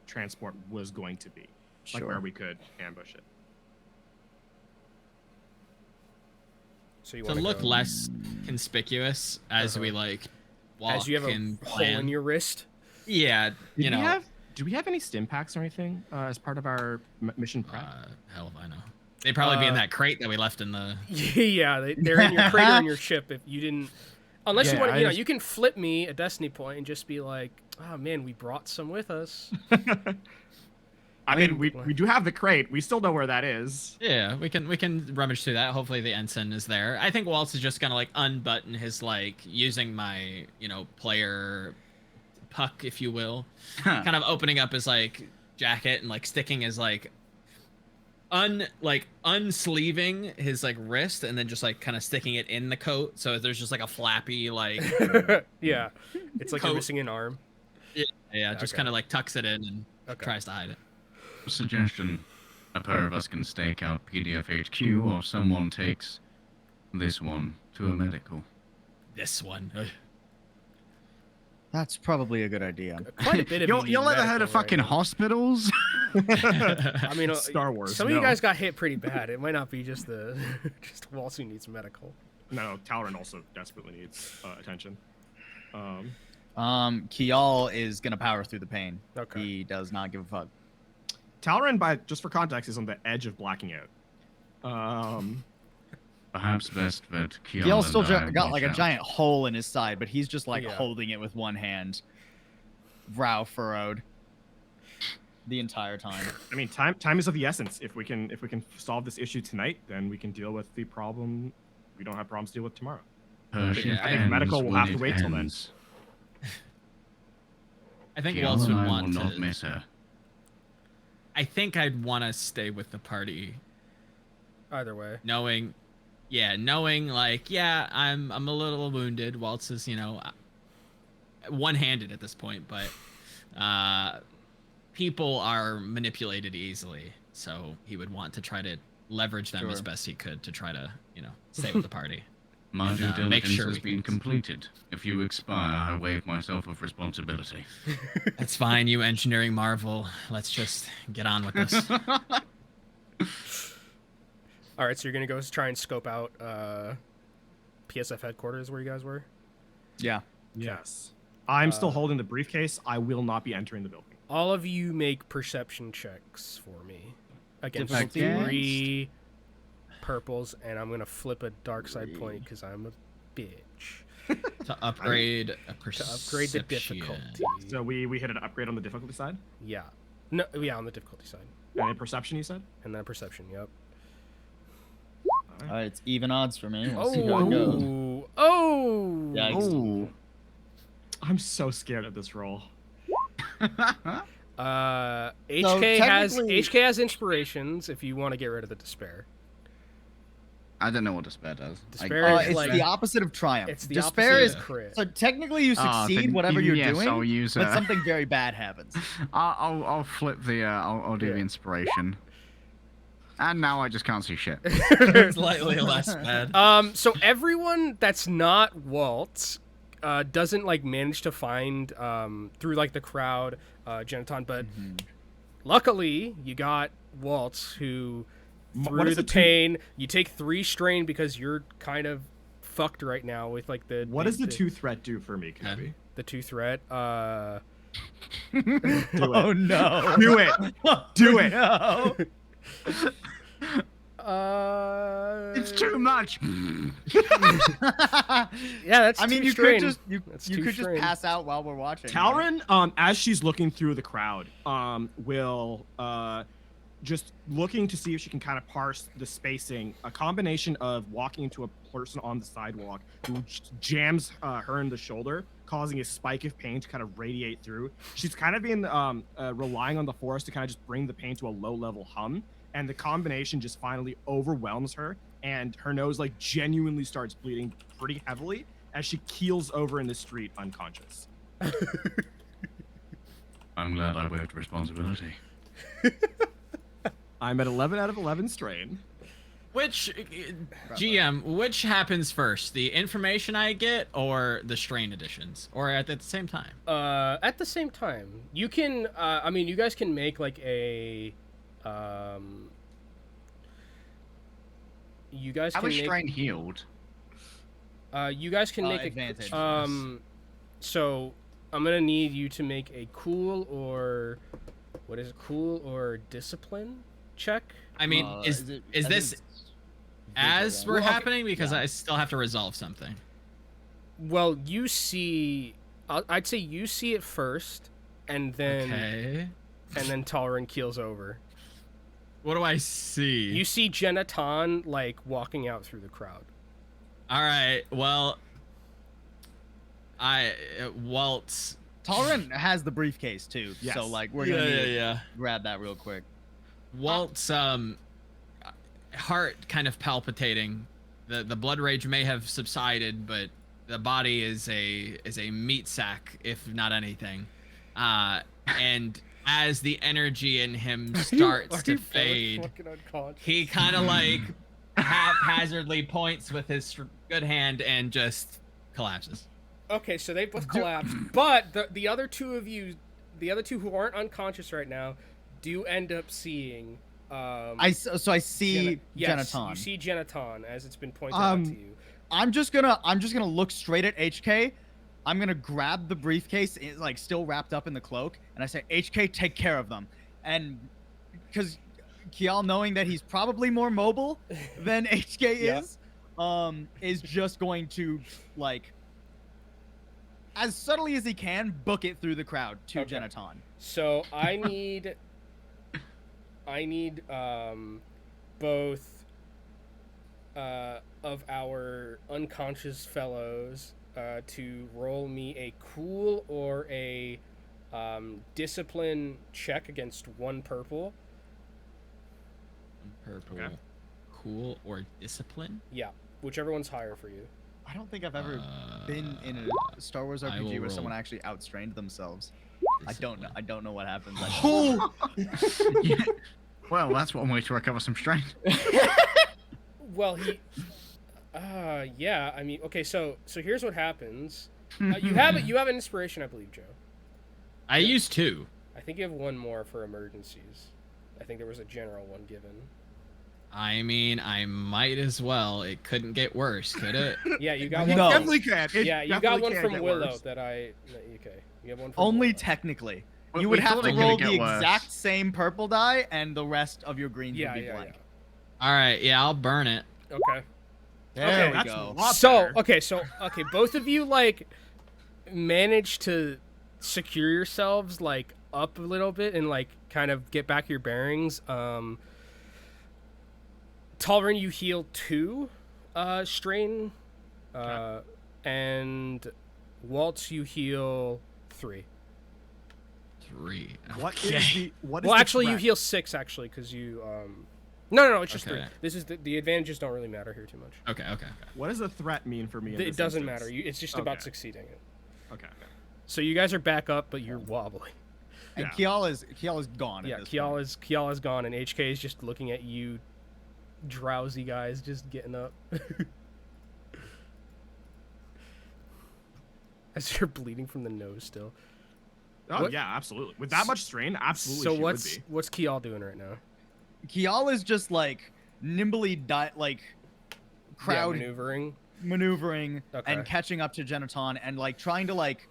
transport was going to be, like where sure. we could ambush it. So you To want to look go, less conspicuous as we like walk as you have a and hole plan. in your wrist. Yeah, you know. Do we have any stim packs or anything as part of our mission prep? Hell if I know. They'd probably be in that crate that we left in the. Yeah, they're in your crater in your ship. If you didn't, unless you Yeah, want, I you know, just- you can flip me a Destiny point and just be like, "Oh man, we brought some with us." I mean, we do have the crate. We still know where that is. Yeah, we can rummage through that. Hopefully the ensign is there. I think Waltz is just gonna like unbutton his like using my player puck, if you will, kind of opening up his like jacket and like sticking his like unsleeving his like wrist and then just like kind of sticking it in the coat, so there's just like a flappy like Yeah, it's like you're Coat. missing an arm. yeah, just Okay. kind of like tucks it in and Okay. tries to hide it. Suggestion: a pair of us can stake out PDF HQ, or someone takes this one to a medical. This one. That's probably a good idea. Quite a bit of Y'all ever heard of fucking hospitals? I mean, Star Wars. Some of you no. guys got hit pretty bad. It might not be just the just Waltz who needs medical. No, Talron also desperately needs attention. Kial is gonna power through the pain. Okay. He does not give a fuck. Talron, just for context, is on the edge of blacking out. Perhaps best that Kiel Kiel's still and I got like a watch out. giant hole in his side, but he's just like Yeah. holding it with one hand, brow furrowed, the entire time. I mean, time is of the essence. If we can solve this issue tonight, then we can deal with the problem. We don't have problems to deal with tomorrow. Persian Yeah, I think ends medical will when have to it wait till then. ends. I think Kiel Waltz and would I will want not to. miss her. I think I'd want to stay with the party, Either way. knowing like, yeah, I'm a little wounded. Waltz is, one-handed at this point, but people are manipulated easily, so he would want to try to leverage them as Sure. best he could to try to, stay with the party. My due make diligence sure has we been can- completed. If you expire, I waive myself of responsibility. That's fine, you engineering marvel. Let's just get on with this. All right, so you're gonna go try and scope out PSF headquarters where you guys were. Yeah. Yes. I'm still holding the briefcase. I will not be entering the building. All of you make perception checks for me against Difficulty? 3 purples, and I'm gonna flip a dark side point because I'm a bitch To upgrade a to perception. upgrade the difficulty. So we hit an upgrade on the difficulty side. Yeah, no, yeah, on the difficulty side, And in perception, you said. and then perception. Yep. All right, it's even odds for me. We'll see how it goes. Oh! Yikes. Ooh. I'm so scared of this roll. HK has inspirations if you want to get rid of the despair. I don't know what despair does. Despair is It's like the opposite of triumph. it's the Despair opposite is of crit. so technically you Ah, succeed then whatever you're yes, doing, I'll use, but something very bad happens. I'll flip the I'll do Yeah. the inspiration. And now I just can't see shit. Slightly less bad. So everyone that's not Walt doesn't like manage to find through like the crowd Geneton, but luckily you got Waltz who What through is the the two- pain you take 3 strain because you're kind of fucked right now with like the What does the 2 threat do for me, Kenobi? the 2 threat Do it. Oh no! Do it. Do it. No. It's too much. yeah, that's I mean, 2 you strain. could just That's you 2 could just strain. pass out while we're watching. Talron, as she's looking through the crowd, will just looking to see if she can kind of parse the spacing. A combination of walking into a person on the sidewalk who jams her in the shoulder, causing a spike of pain to kind of radiate through. She's kind of been relying on the force to kind of just bring the pain to a low-level hum, and the combination just finally overwhelms her, and her nose like genuinely starts bleeding pretty heavily as she keels over in the street unconscious. I'm glad I waived responsibility. I'm at 11 out of 11 strain. Which GM? Which happens first? The information I get, or the strain additions, or at the same time? At the same time, you can. I mean, you guys can make like a. You guys How can is make. strain healed? You guys can make advantage. So I'm gonna need you to make a cool or what is it? Cool or discipline check. I mean, is this as we're happening? Because I still have to resolve something. Well, you see, I'd say you see it first, and then Talrin keels over. What do I see? You see Genaton like walking out through the crowd. All right. Well, Waltz. Talrin has the briefcase too, Yes. so like we're gonna need to grab that real quick. Walt's heart kind of palpitating. The blood rage may have subsided, but the body is a meat sack, if not anything. And as the energy in him starts to fade, he kind of like haphazardly points with his good hand and just collapses. Okay, so they both collapse, but the other two of you, the other two who aren't unconscious right now, do end up seeing. I see Genaton. You see Genaton as it's been pointed out to you. I'm just gonna look straight at HK. I'm gonna grab the briefcase, like still wrapped up in the cloak, and I say, HK, take care of them. And because Kial, knowing that he's probably more mobile than HK is just going to like, as subtly as he can, book it through the crowd to Genaton. So I need both of our unconscious fellows to roll me a cool or a discipline check against 1 purple. Purple. Okay. Cool or discipline? Yeah, whichever one's higher for you. I don't think I've ever been in a Star Wars RPG where someone actually outstrained themselves. Discipline. I don't know what happens. Yeah. Well, that's one way to recover some strain. Well, yeah. I mean, okay. So here's what happens. You have an inspiration, I believe, Joe. I used 2. I think you have 1 more for emergencies. I think there was a general one given. I mean, I might as well. It couldn't get worse, could it? Yeah, you got It one. definitely can. Yeah, you got one from Willow that I. Okay, you have one from Only Willow. technically. We You would have thought to it was roll gonna the get worse. exact same purple die, and the rest of your greens would be Yeah. blank. All right, yeah, I'll burn it. Okay. There we that's go. a lot So better. okay, both of you like manage to secure yourselves like up a little bit and like kind of get back your bearings. Talrin, you heal 2 strain, and Waltz, you heal 3. 3. What Okay. is the what is Well, the actually, you threat? heal 6 actually because you no, it's just 3. Okay. This is the advantages don't really matter here too much. Okay. What does the threat mean for me? In It this doesn't instance? matter. It's just about Okay. succeeding it. Okay. So you guys are back up, but you're wobbly. And Yeah. Kial is gone. Yeah, at this Kial is gone, and HK is just looking at you, drowsy guys, just getting up. As you're bleeding from the nose still. Oh What- yeah, absolutely. With that much strain, absolutely. So she what's would be. what's Kial doing right now? Kial is just like nimbly crowd maneuvering Okay. and catching up to Genaton and like trying to like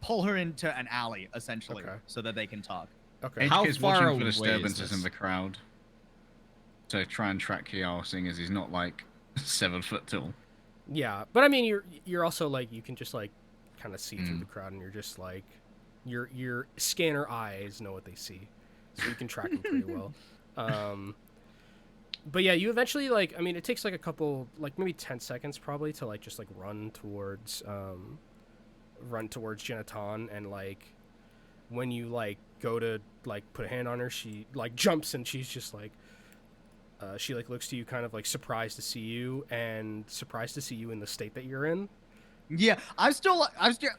pull her into an alley essentially Okay. so that they can talk. Okay. How HK's far watching away for is disturbances in this? the crowd to try and track Kial, seeing as he's not like 7 foot tall. Yeah, but I mean, you're also like you can just like kind of see through the crowd, and you're just like your scanner eyes know what they see, so you can track them pretty well. But yeah, you eventually like I mean, it takes like a couple like maybe 10 seconds probably to like just like run towards Genaton, and like when you like go to like put a hand on her, she like jumps and she's just like. She like looks to you kind of like surprised to see you and surprised to see you in the state that you're in. Yeah, I'm still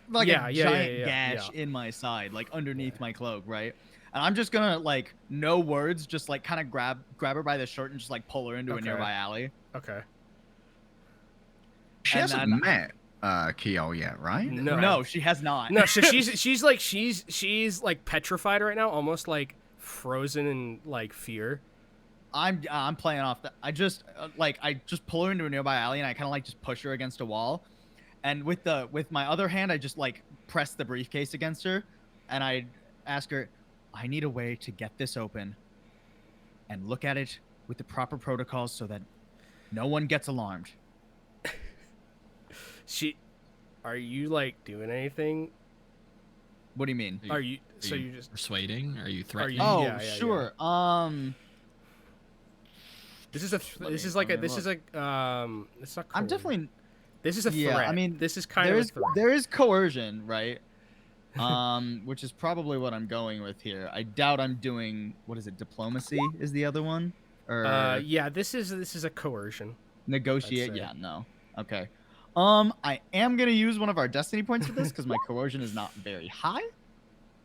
like Yeah, a yeah, giant yeah, gash in my side, like underneath my cloak, right? and I'm just gonna like no words, just like kind of grab her by the shirt and just like pull her into a nearby alley. Okay. She And hasn't then- met Kiel yet, right? No, she has not. No, so she's like petrified right now, almost like frozen in like fear. I'm playing off that. I just pull her into a nearby alley and I kind of like just push her against a wall, and with my other hand I just like press the briefcase against her, and I ask her, I need a way to get this open, and look at it with the proper protocols so that no one gets alarmed. Are you like doing anything? What do you mean? Are you just persuading? Are you threatening? you- Oh, yeah, sure. This is it's not. I'm definitely. This is a Yeah, threat. I mean, this is kind of a threat. there is coercion, right? Which is probably what I'm going with here. I doubt I'm doing, what is it? Diplomacy is the other one, or yeah, this is a coercion. negotiate. I'd say. Yeah, no. Okay. I am gonna use one of our destiny points for this because my coercion is not very high.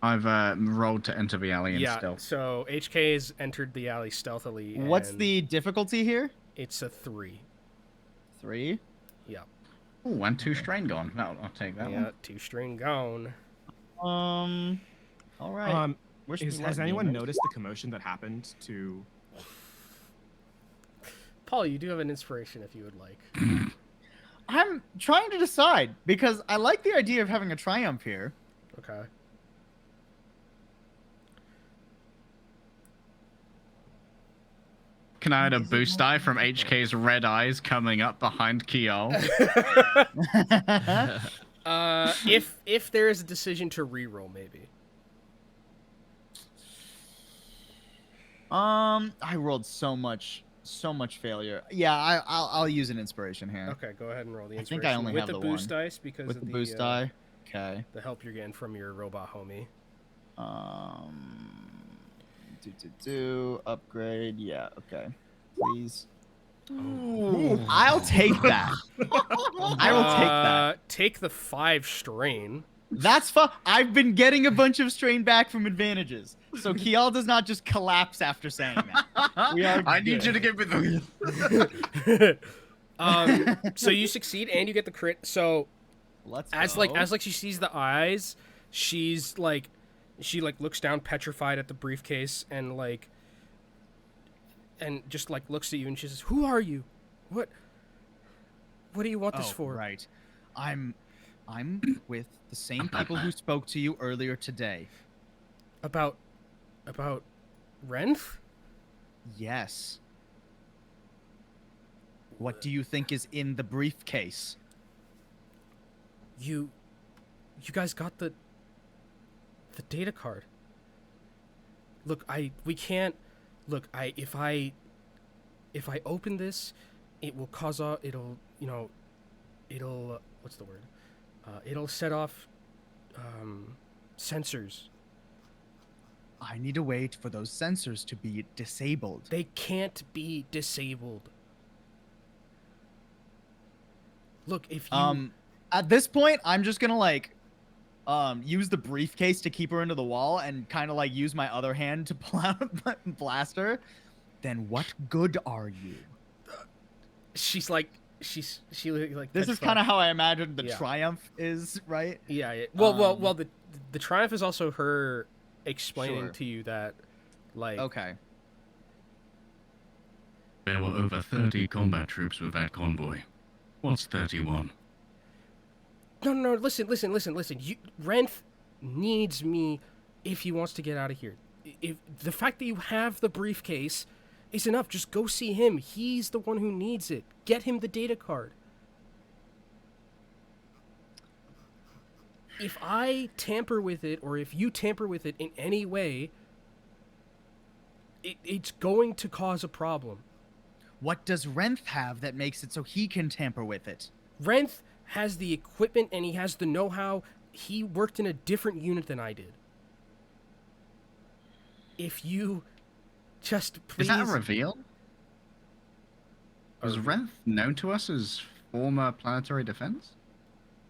I've rolled to enter the alley in Yeah. stealth. So HK has entered the alley stealthily. What's and the difficulty here? It's a 3. 3. Yeah. Oh, and 2 strain gone. No, I'll take that Yeah. one. 2 string gone. All right. Wish me luck, Has anyone gamers. noticed the commotion that happened to? Paul, you do have an inspiration if you would like. I'm trying to decide because I like the idea of having a triumph here. Okay. Can I add a boost die from HK's red eyes coming up behind Kiel? If there is a decision to reroll, maybe. I rolled so much failure. Yeah, I'll use an inspiration here. Okay, go ahead and roll the I inspiration think I only with have the the boost one. dice because With of the boost die. Okay. the help you're getting from your robot homie. Upgrade. Yeah. Okay. Please. I'll take that. I will take that. Take the 5 strain. That's fun. I've been getting a bunch of strain back from advantages, so Kiel does not just collapse after saying that. We are. I need you to give me the. So you succeed and you get the crit. So Let's as go. like she sees the eyes, she looks down petrified at the briefcase and just like looks at you and she says, "Who are you? What do you want this for?" Right. I'm with the same people who spoke to you earlier today. About Renth? Yes. What do you think is in the briefcase? You guys got the data card. Look, if I open this, it will cause it'll what's the word? It'll set off sensors. I need to wait for those sensors to be disabled. They can't be disabled. Look, if you At this point, I'm just gonna use the briefcase to keep her into the wall and kind of like use my other hand to pull out a blaster. Then what good are you? she like This that's is fine. kind of how I imagined the Yeah. triumph is, right? Yeah. Well, the triumph is also her explaining Sure. to you that, like, Okay. There were over 30 combat troops with that convoy. What's 31? no, listen. Renth needs me if he wants to get out of here. If the fact that you have the briefcase is enough, just go see him. He's the one who needs it. Get him the data card. If I tamper with it, or if you tamper with it in any way, it's going to cause a problem. What does Renth have that makes it so he can tamper with it? Renth has the equipment and he has the know-how. He worked in a different unit than I did. If you just please... Is that a reveal? Was reveal. Renth known to us as former planetary defense?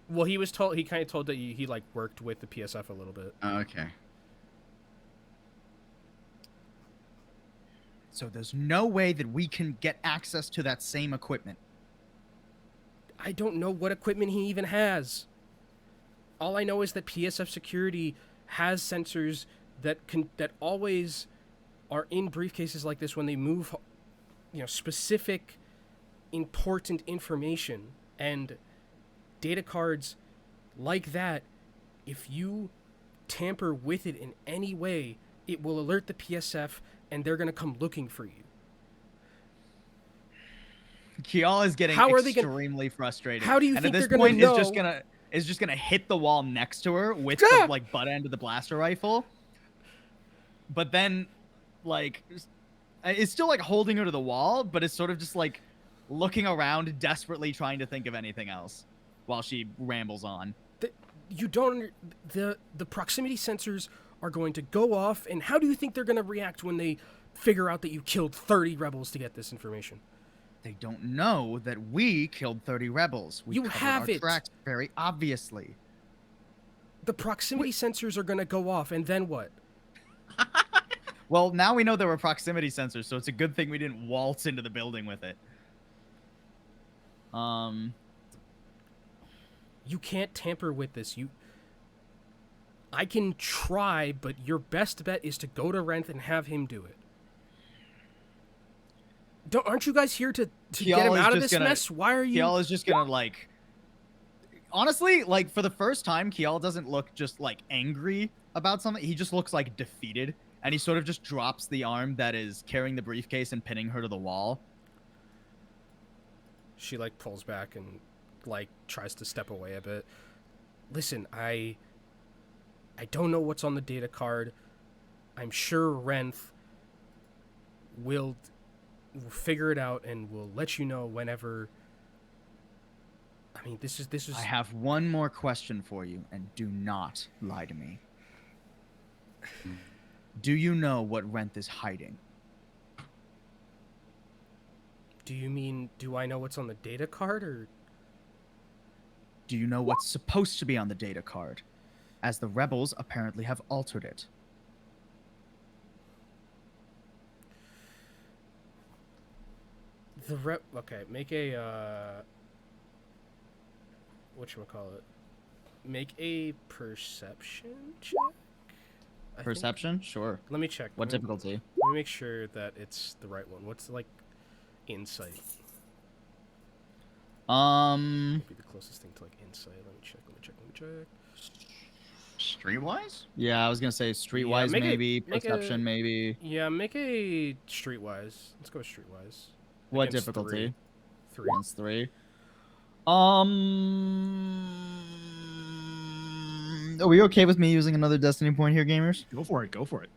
Well, he kind of told that he like worked with the PSF a little bit. Oh, okay. So there's no way that we can get access to that same equipment. I don't know what equipment he even has. All I know is that PSF security has sensors that always are in briefcases like this when they move, specific important information, and data cards like that, if you tamper with it in any way, it will alert the PSF and they're going to come looking for you. Kial is getting extremely frustrated. How do you and think at this they're going point to know? Is just gonna hit the wall next to her with the butt end of the blaster rifle. But then, it's still holding her to the wall, but it's sort of just looking around, desperately trying to think of anything else, while she rambles on. The proximity sensors are going to go off, and how do you think they're going to react when they figure out that you killed 30 rebels to get this information? They don't know that we killed 30 rebels. We covered our tracks very obviously. The proximity sensors are going to go off, and then what? Well, now we know there were proximity sensors, so it's a good thing we didn't waltz into the building with it. You can't tamper with this. I can try, but your best bet is to go to Renth and have him do it. Aren't you guys here to get him out of this mess? Why are you... Kial is just gonna, honestly, for the first time, Kial doesn't look just, angry about something. He just looks, defeated. And he sort of just drops the arm that is carrying the briefcase and pinning her to the wall. She, pulls back and, tries to step away a bit. Listen, I don't know what's on the data card. I'm sure Renth will figure it out and we'll let you know whenever. I mean, this is. I have one more question for you, and do not lie to me. Do you know what Renth is hiding? Do you mean, do I know what's on the data card, or? Do you know what's supposed to be on the data card? As the rebels apparently have altered it. Okay, make a whatchamacallit? Make a perception check. Perception? Sure. Let me check. What difficulty? Let me make sure that it's the right one. What's insight? Would be the closest thing to insight. Let me check. Streetwise? Yeah, I was gonna say streetwise, maybe perception, maybe. Yeah, make a streetwise. Let's go with streetwise. What difficulty? 3. Against 3. Are we okay with me using another Destiny point here, gamers? Go for it.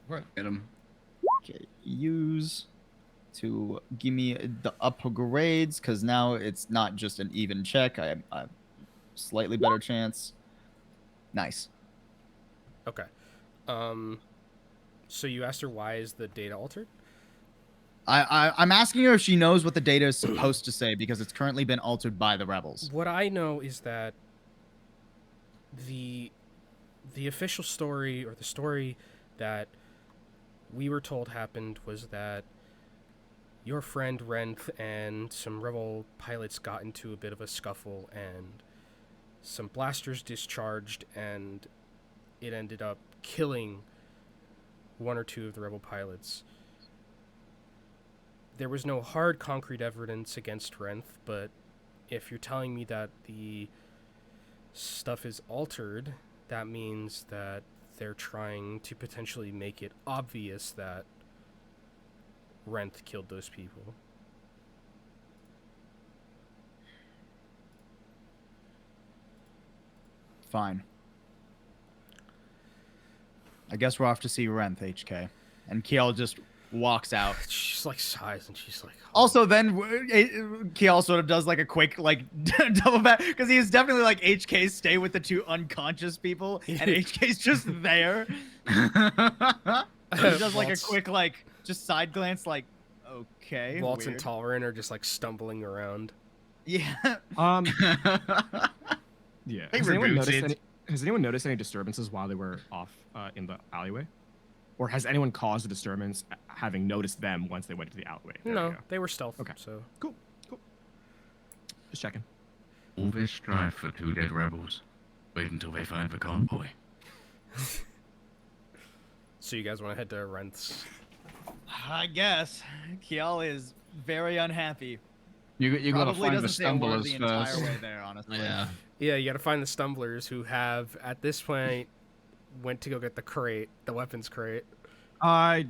Right. Get him. Okay, use to give me the upgrades, because now it's not just an even check. I have a slightly better chance. Nice. Okay. So you asked her why is the data altered? I'm asking her if she knows what the data is supposed to say, because it's currently been altered by the rebels. What I know is that the official story, or the story that we were told happened, was that your friend Renth and some rebel pilots got into a bit of a scuffle, and some blasters discharged, and it ended up killing 1 or 2 of the rebel pilots. There was no hard concrete evidence against Renth, but if you're telling me that the stuff is altered, that means that they're trying to potentially make it obvious that Renth killed those people. Fine. I guess we're off to see Renth, HK. And Kiel just walks out. She's sighs, and she's like... Oh. Also, then Kiel sort of does a quick double back, because he is definitely HK stay with the 2 unconscious people, and HK's just there. He does a quick just side glance, okay. Waltz weird. and Tolerant are just stumbling around. Yeah. Yeah. Has anyone noticed any disturbances while they were off in the alleyway? or has anyone caused a disturbance, having noticed them once they went to the alleyway? There we No, go. they were stealth. Okay. So Cool. Just checking. All this strife for 2 dead rebels. Wait until they find the convoy. so you guys want to head to Renth's? I guess Kial is very unhappy. You gotta Probably find the doesn't say a word stumblers the entire first. way there, honestly. Yeah. Yeah, you got to find the stumblers who have at this point went to go get the crate, the weapons crate. I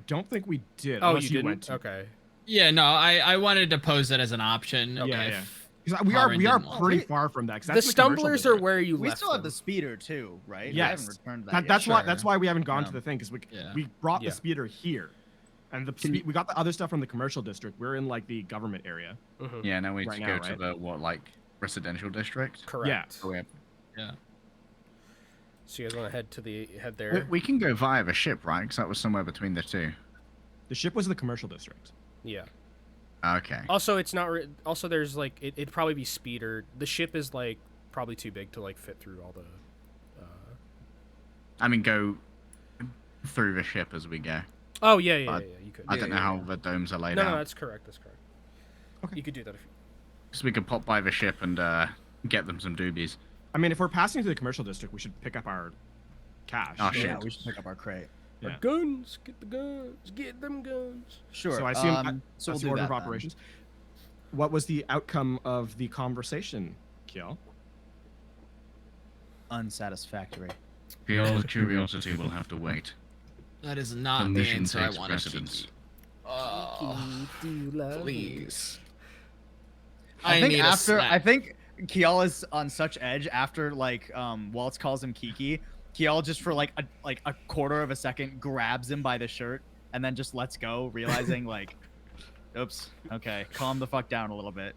don't think we did. Oh, unless you went didn't? to. Okay. Yeah, no, I wanted to pose it as an option. Okay. Yeah, if yeah. 'Cause we Harmon are didn't want pretty to. far from that. 'Cause The that's in commercial stumblers are district. where you We left still have them. the speeder too, right? We Yes. haven't returned that, That's yet. why. Sure. That's why we haven't gone Yeah. to the thing, because Yeah. we brought Yeah. the speeder here, and we got the other stuff from the commercial district. We're in like the government area. Mhm. Yeah, now we need Right to now, go to right? the like residential district. Correct. Oh, yeah. Yeah. So you guys want to head there? We can go via the ship, right? Because that was somewhere between the two. The ship was the commercial district. Yeah. Okay. Also, it's not. Also, there's like it'd probably be speeder. The ship is like probably too big to like fit through all the. I mean, go through the ship as we go. Oh yeah, yeah, Uh, yeah. You could. I don't know how the domes are laid No, out. no, that's correct. That's correct. Okay. You could do that if you. So we could pop by the ship and get them some doobies. I mean, if we're passing through the commercial district, we should pick up our cash. Oh, Yeah, shit. we should pick up our crate. Yeah. Our guns. Get the guns. Get them guns. Sure. So I assume so that's we'll the do order that of then. operations. What was the outcome of the conversation, Kiel? Unsatisfactory. Beyond curiosity will have to wait. That is The not the mission answer I takes wanted, precedence. Kiki. Oh, Do you love me? please. I think need a after snack. I think Kiel is on such edge after like Waltz calls him Kiki. Kiel just for like a quarter of a second grabs him by the shirt and then just lets go, realizing like, oops, okay, calm the fuck down a little bit.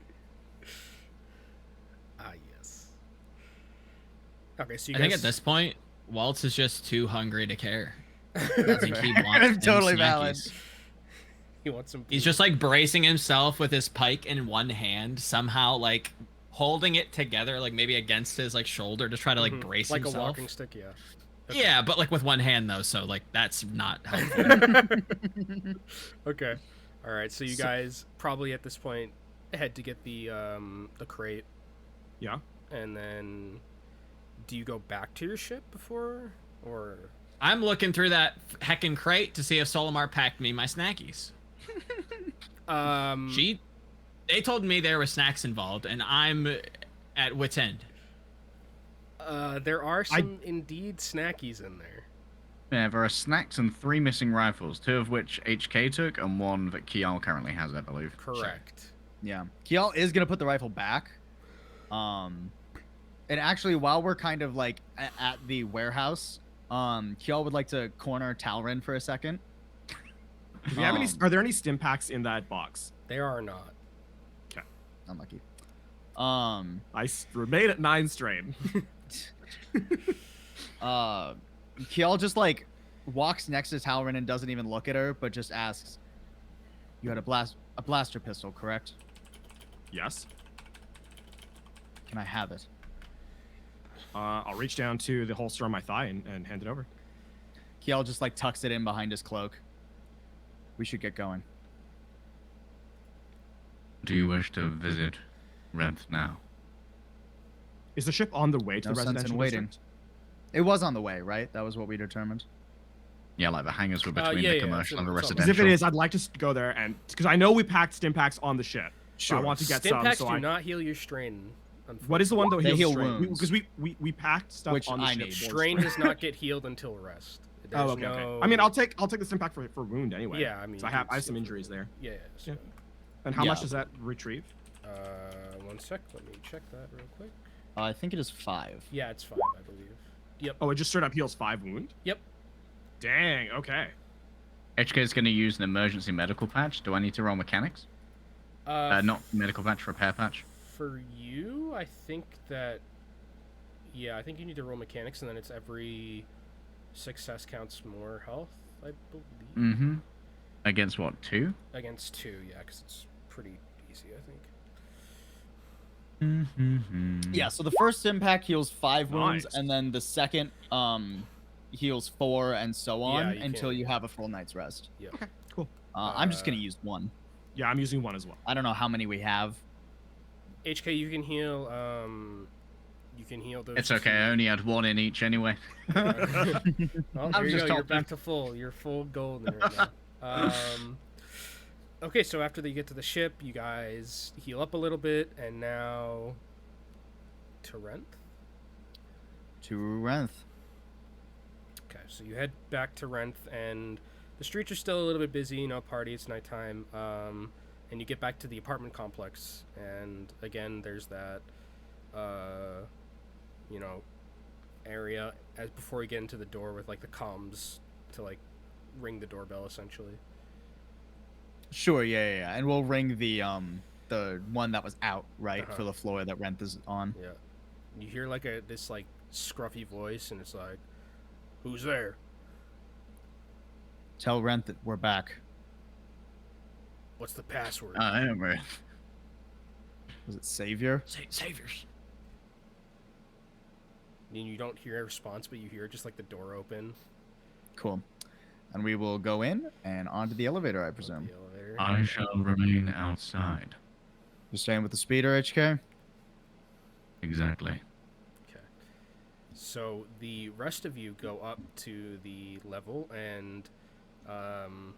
Ah yes. Okay, so you I guys. think at this point, Waltz is just too hungry to care. I think he wants them Totally valid. snackies. He wants some. He's just like bracing himself with his pike in one hand, somehow like holding it together, like maybe against his like shoulder to try to like Mhm. brace like himself. a walking stick. Yeah. Yeah, but like with one hand though, so like that's not helpful. Okay. All right. So you guys probably at this point head to get the crate, Yeah. and then do you go back to your ship before, or? I'm looking through that heckin' crate to see if Solimar packed me my snackies. They told me there were snacks involved, and I'm at wit's end. There are some indeed snackies in there. Yeah, there are snacks and 3 missing rifles, 2 of which HK took and 1 that Kial currently has, I believe. Correct. Yeah, Kiel is gonna put the rifle back. And actually, while we're kind of like at the warehouse, Kiel would like to corner Talrin for a second. Do we have any? Are there any stim packs in that box? There are not. Unlucky. Remain at 9 strain. Kiel just like walks next to Talrin and doesn't even look at her, but just asks, "You had a blaster pistol, correct? Yes. Can I have it?" I'll reach down to the holster on my thigh and hand it over. Kiel just like tucks it in behind his cloak. We should get going. Do you wish to visit Renth now? Is the ship on the way to No the sense in residential waiting. district? It was on the way, right? That was what we determined. Yeah, like the hangars were between yeah, the yeah, commercial and the it's on the- residential. Because if it is, I'd like to go there and because I know we packed stim packs on the ship. So I want to get Stim some. packs So do not heal your strain. What is the one that They heals heal strain? wounds. Because we packed stuff Which on the I ship. need. for Strain does not get healed until rest. There's Oh, okay, no... okay. I mean, I'll take the stim pack for wound anyway. Yeah, I mean, 'cause I have some injuries there. Yeah. So, And how much Yeah. does that retrieve? one sec. Let me check that real quick. I think it is 5. Yeah, it's 5, I believe. Yep. Oh, it just straight up heals 5 wound. Yep. Dang. Okay. HK is going to use an emergency medical patch. Do I need to roll mechanics? Not medical patch, repair patch. For you, I think that... Yeah, I think you need to roll mechanics, and then it's every success counts more health, I believe. Mm-hmm. Against what, 2? Against 2, yeah, because it's pretty easy, I think. Mm-hmm. Yeah, so the first impact heals 5 wounds, Nice. and then the second heals 4 and so on you until can. you have a full night's rest. Yeah. Okay, cool. I'm just gonna use 1. Yeah, I'm using 1 as well. I don't know how many we have. HK, you can heal. You can heal those. It's okay. I only had 1 in each anyway. Well, I'm there you just go. You're helping. back to full. You're full golden right now. Okay, so after you get to the ship, you guys heal up a little bit, and now to Renth. To Renth. Okay, so you head back to Renth, and the streets are still a little bit busy. Party. It's nighttime. And you get back to the apartment complex, and again, there's that, area as before you get into the door with like the comms to like ring the doorbell essentially. Sure, yeah. And we'll ring the one that was out, right, Uh-huh. for the floor that Renth is on. Yeah, you hear like this like scruffy voice, and it's like, "Who's there?" Tell Renth that we're back. What's the password? I am right. Was it Savior? Saviors. And you don't hear a response, but you hear just like the door open. Cool. And we will go in and onto the elevator, I presume. The elevator. I shall remain outside. You're staying with the speeder, HK? Exactly. Okay. So the rest of you go up to the level, and on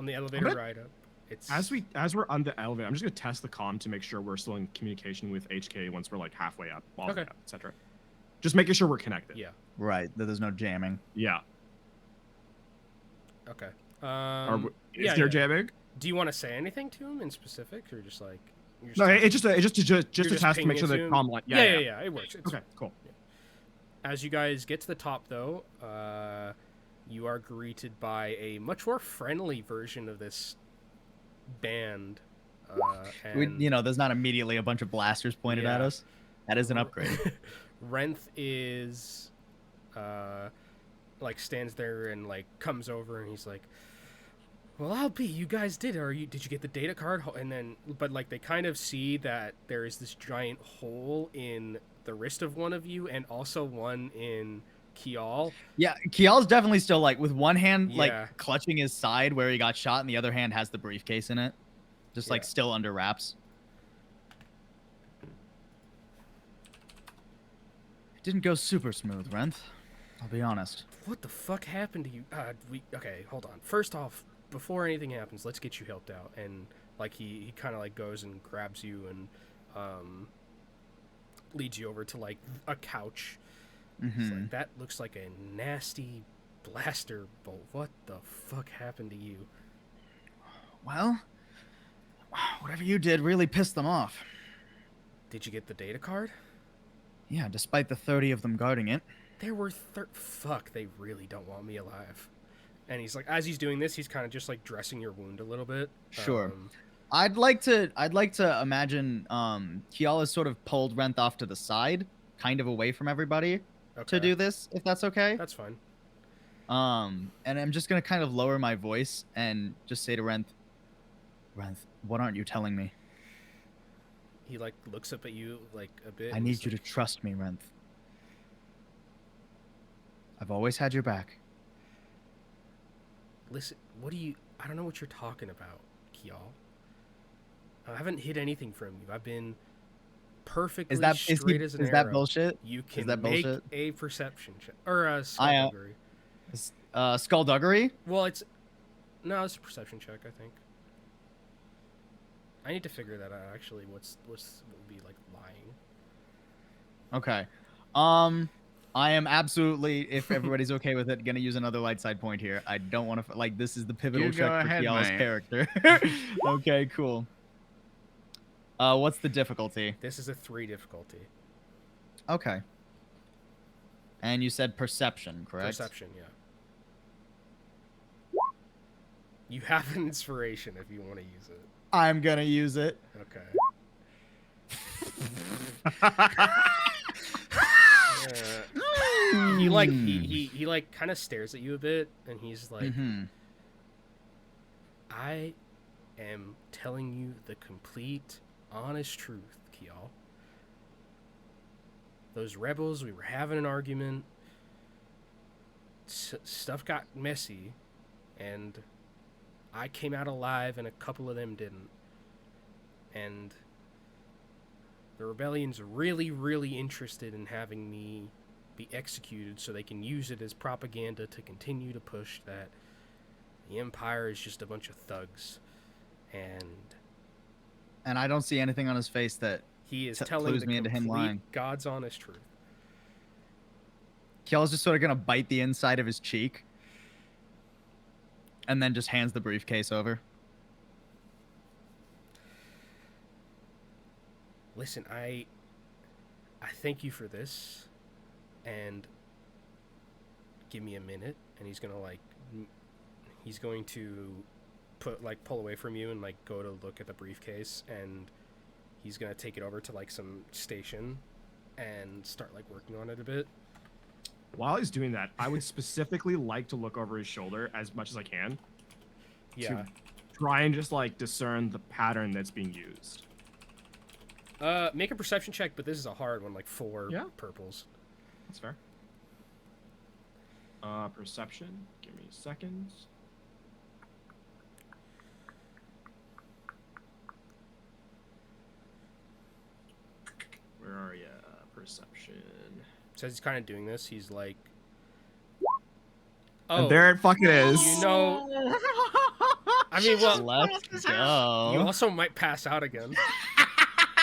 the elevator gonna- ride up, it's As we're on the elevator, I'm just gonna test the comm to make sure we're still in communication with HK once we're like halfway up, all the way Okay. up, etc. Just making sure we're connected. Yeah. Right, that there's no jamming. Yeah. Okay. Is yeah, there yeah. jamming? Do you want to say anything to him in specific, or just like? You're No, texting- it's just a you're test to make pinging sure it the to him? comm line. Yeah. It works. It's, Okay, cool. As you guys get to the top, though, you are greeted by a much more friendly version of this band. And There's not immediately a bunch of blasters pointed at Yeah. us. That is an upgrade. Renth is, stands there and comes over, and he's like, "Well, I'll be. You guys did. Did you get the data card?" And then, but they kind of see that there is this giant hole in the wrist of one of you, and also one in Kial. Yeah, Kial's definitely still with one hand Yeah. clutching his side where he got shot, and the other hand has the briefcase in it, just Yeah. still under wraps. It didn't go super smooth, Renth. I'll be honest. What the fuck happened to you? Okay, hold on. First off, before anything happens, let's get you helped out. And he kind of goes and grabs you and leads you over to a couch. It's Hmm. that looks like a nasty blaster bolt. What the fuck happened to you? Well, whatever you did really pissed them off. Did you get the data card? Yeah, despite the 30 of them guarding it. There were fuck, they really don't want me alive. And he's as he's doing this, he's kind of just dressing your wound a little bit. Sure. I'd like to imagine Kial has sort of pulled Renth off to the side, kind of away from everybody to do this, if that's okay. That's fine. And I'm just gonna kind of lower my voice and just say to Renth, what aren't you telling me? He looks up at you a bit. I need you to trust me, Renth. I've always had your back. Listen, I don't know what you're talking about, Kial. I haven't hid anything from you. I've been perfectly straight as an arrow. Is that bullshit? You can that make bullshit? a perception check or a skullduggery. Skullduggery? Well, it's a perception check, I think. I need to figure that out. Actually, what would be lying? Okay. I am absolutely, if everybody's okay with it, gonna use another light side point here. I don't want to this is the pivotal You check go for ahead, Kial's mate. character. Okay, cool. What's the difficulty? This is a 3 difficulty. Okay. And you said perception, correct? Perception, yeah. You have an inspiration if you want to use it. I'm gonna use it. Okay. He kind of stares at you a bit, and he's like, Mm-hmm. I am telling you the complete, honest truth, Kial. Those rebels, we were having an argument. stuff got messy, and I came out alive, and a couple of them didn't. And the rebellion's really, really interested in having me be executed so they can use it as propaganda to continue to push that the Empire is just a bunch of thugs. And I don't see anything on his face that he is telling clues the me into him complete lying. God's honest truth. Kjell's just sort of gonna bite the inside of his cheek, and then just hands the briefcase over. Listen, I thank you for this, and give me a minute. And he's going to pull away from you and like go to look at the briefcase, and he's gonna take it over to like some station and start like working on it a bit. While he's doing that, I would specifically like to look over his shoulder as much as I can. Yeah. To try and just like discern the pattern that's being used. Make a perception check, but this is a hard one, like 4 purples. That's fair. Perception. Give me seconds. Where are ya? Perception. So as he's kind of doing this, he's like, and there it fucking is. You know, I mean, well, Let's go. you also might pass out again.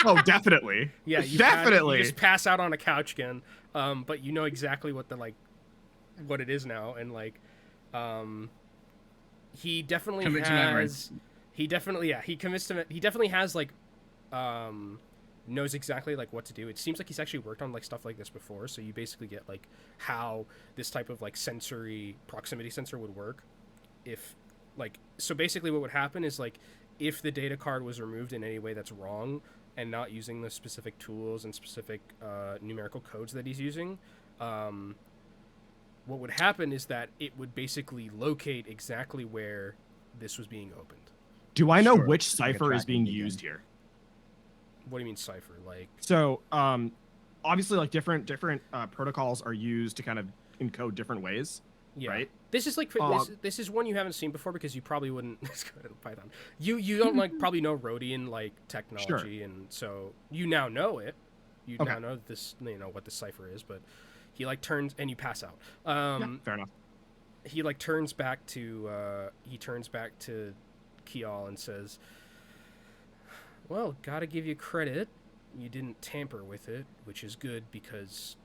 Oh, definitely. Yeah, you definitely. You just pass out on a couch again. But you know exactly what it is now, and like, he definitely Commit to memory. has. He definitely, yeah, he commits to it. He definitely has like, knows exactly like what to do. It seems like he's actually worked on like stuff like this before. So you basically get like how this type of like sensory proximity sensor would work. If like, so basically what would happen is like, if the data card was removed in any way that's wrong and not using the specific tools and specific numerical codes that he's using, what would happen is that it would basically locate exactly where this was being opened. Do I know Sure. which Like a cipher is tracking being beacon. used here? What do you mean cipher? Like, So, obviously, like different protocols are used to kind of encode different ways, yeah. right? This is like this is one you haven't seen before because you probably wouldn't. Let's go ahead and Python. You don't like probably know Rhodian like technology, and so you now know it. You now know this, you know what the cipher is, but he like turns and you pass out. Fair enough. He like turns back to Kial and says, "Well, gotta give you credit. You didn't tamper with it, which is good because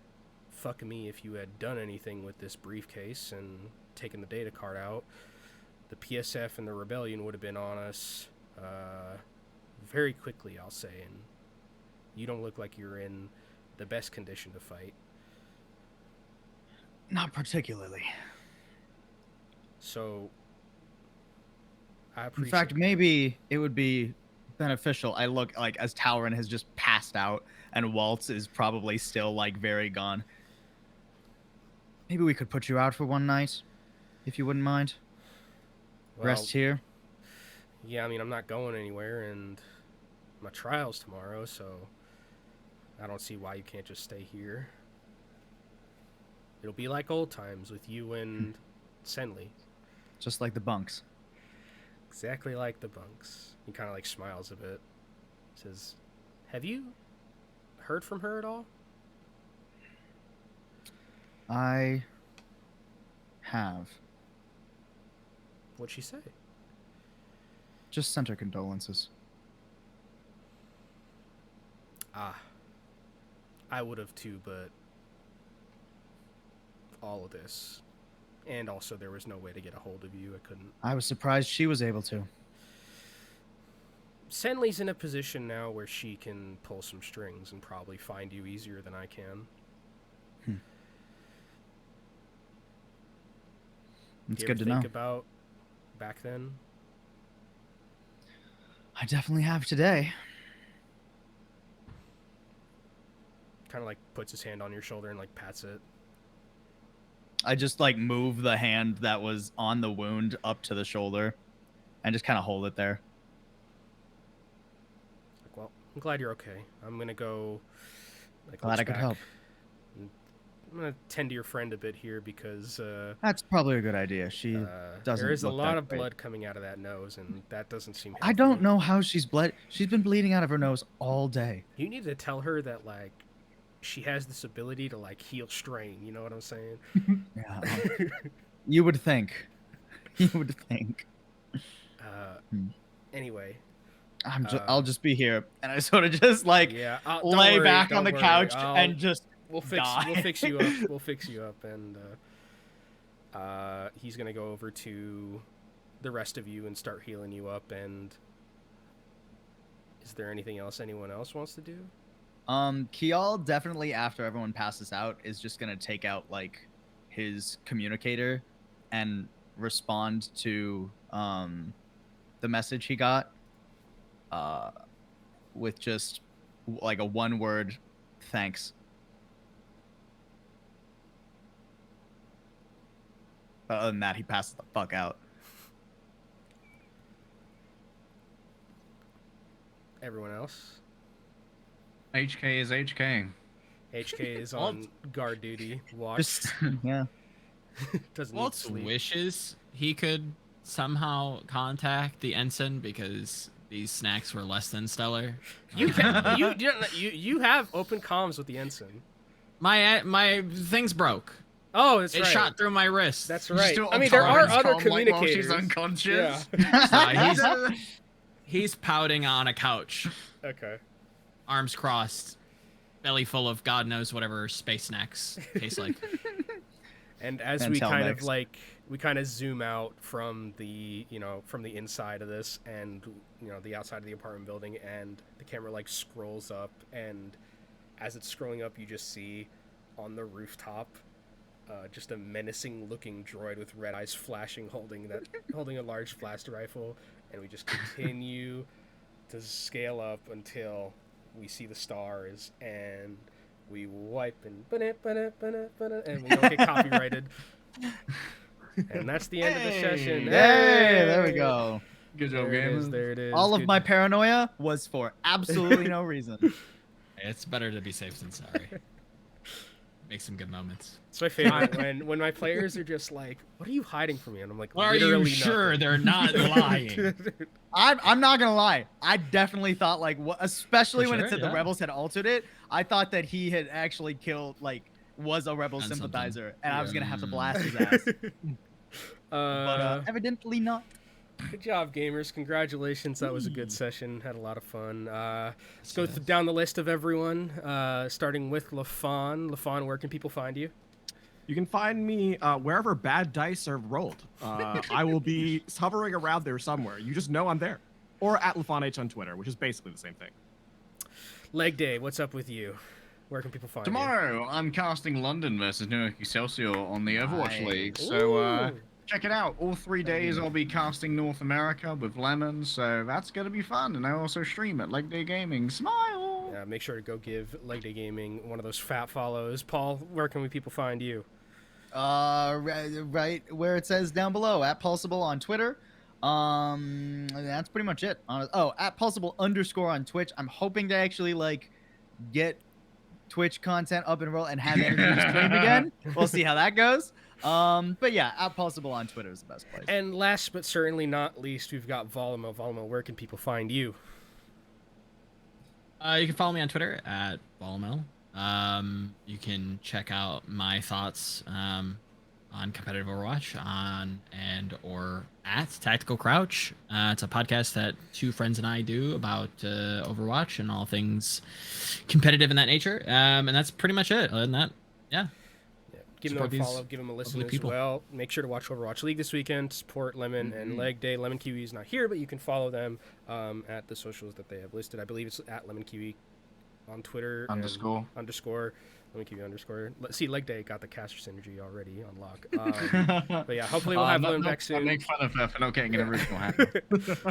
fuck me if you had done anything with this briefcase and taken the data card out. The PSF and the rebellion would have been on us very quickly, I'll say, and you don't look like you're in the best condition to fight. Not particularly. So I In appreciate fact, maybe it would be beneficial. I look like as Talron has just passed out and Waltz is probably still like very gone. Maybe we could put you out for one night, if you wouldn't mind. well, Rest here. Yeah, I mean, I'm not going anywhere, and my trial's tomorrow, so I don't see why you can't just stay here. It'll be like old times with you and Senli. Just like the bunks. Exactly like the bunks. He kind of like smiles a bit. Says, "Have you heard from her at all?" I have. What'd she say? Just sent her condolences. I would have too, but all of this. And also there was no way to get a hold of you. I couldn't. I was surprised she was able to. Senli's in a position now where she can pull some strings and probably find you easier than I can. It's You good ever to know. think about back then? I definitely have today. Kind of like puts his hand on your shoulder and like pats it. I just like move the hand that was on the wound up to the shoulder and just kind of hold it there. Like, well, I'm glad you're okay. I'm gonna go. Like, Glad looks I could back help. and I'm gonna tend to your friend a bit here because That's probably a good idea. She doesn't. there is a look lot that of great. blood coming out of that nose, and that doesn't seem healthy. I don't know how she's bled. She's been bleeding out of her nose all day. You need to tell her that like she has this ability to like heal strain. You know what I'm saying? Yeah. You would think. You would think. Anyway, I'll just be here, and I sort of just like yeah, lay back on the couch and just we'll fix you up. We'll fix you up, and he's gonna go over to the rest of you and start healing you up. And is there anything else anyone else wants to do? Kial definitely, after everyone passes out, is just gonna take out like his communicator and respond to the message he got with just like a one-word thanks. But other than that, he passes the fuck out. Everyone else? HK is HK. HK is on guard duty. Watch. Just yeah. Doesn't need Waltz sleep. wishes he could somehow contact the ensign because these snacks were less than stellar. You have open comms with the ensign. My thing's broke. Oh, that's It right. shot through my wrist. That's You're right. still I on mean, there are conference other call, like, while she's communicators. unconscious. Yeah. He's pouting on a couch, Okay. arms crossed, belly full of God knows whatever space snacks taste like. And as And we kind Telmex. of like, we kind of zoom out from the, from the inside of this and, the outside of the apartment building, and the camera like scrolls up, and as it's scrolling up, you just see on the rooftop just a menacing looking droid with red eyes flashing, holding a large blaster rifle, and we just continue to scale up until we see the stars, and we wipe and we don't get copyrighted. And that's the end of the session. Hey, there we go. Good job, There it is. gamers. There it is. All of Good- my paranoia was for absolutely no reason. It's better to be safe than sorry. Make some good moments. It's my favorite when my players are just like, "What are you hiding from me?" And I'm like, Are you "Literally sure nothing." they're not lying? I'm not gonna lie. I definitely thought like what, especially For when sure, it said yeah. the rebels had altered it. I thought that he had actually killed was a rebel Done something. sympathizer, and I was gonna have to Mm. blast his ass. But evidently not. Good job, gamers. Congratulations. That was a good session. Had a lot of fun. Let's go down the list of everyone, starting with LaFon. LaFon, where can people find you? You can find me wherever bad dice are rolled. I will be hovering around there somewhere. You just know I'm there. Or at LafonH on Twitter, which is basically the same thing. Leg Day, what's up with you? Where can people find you? Tomorrow, I'm casting London versus Newark Excelsior on the Overwatch Nice. League. So Ooh. check it out. All 3 days I'll be casting North America with Lemon, so that's going to be fun. And I also stream at Leg Day Gaming. Smile! Yeah, make sure to go give Leg Day Gaming one of those fat follows. Paul, where can people find you? Right where it says down below, at Paulsible on Twitter. That's pretty much it. At Paulsible _ on Twitch. I'm hoping to actually get Twitch content up and roll and have energy to stream again. We'll see how that goes. But yeah, at Paulsible on Twitter is the best place. And last but certainly not least, we've got Volimo. Volimo, where can people find you? You can follow me on Twitter at Volmel. You can check out my thoughts on competitive Overwatch or at Tactical Crouch. It's a podcast that two friends and I do about Overwatch and all things competitive in that nature. And that's pretty much it. Other than that, yeah. Give them Support a these follow, give them a listen lovely as people. well. Make sure to watch Overwatch League this weekend. Support Lemon and Leg Day. Lemon Kiwi is not here, but you can follow them at the socials that they have listed. I believe it's at Lemon Kiwi on Twitter. and Underscore. Lemon Kiwi _. See, Leg Day got the caster synergy already on lock. But yeah, hopefully we'll have Lemon back I soon. make fun of her for not getting an original hat.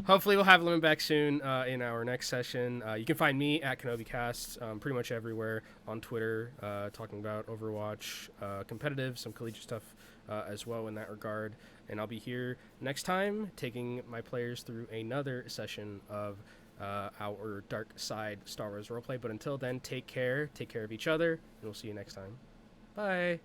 Hopefully we'll have Lemon back soon in our next session. You can find me at KenobiCasts pretty much everywhere on Twitter, talking about Overwatch, competitive, some collegiate stuff as well in that regard. And I'll be here next time taking my players through another session of our Dark Side Star Wars roleplay. But until then, take care of each other, and we'll see you next time. Bye.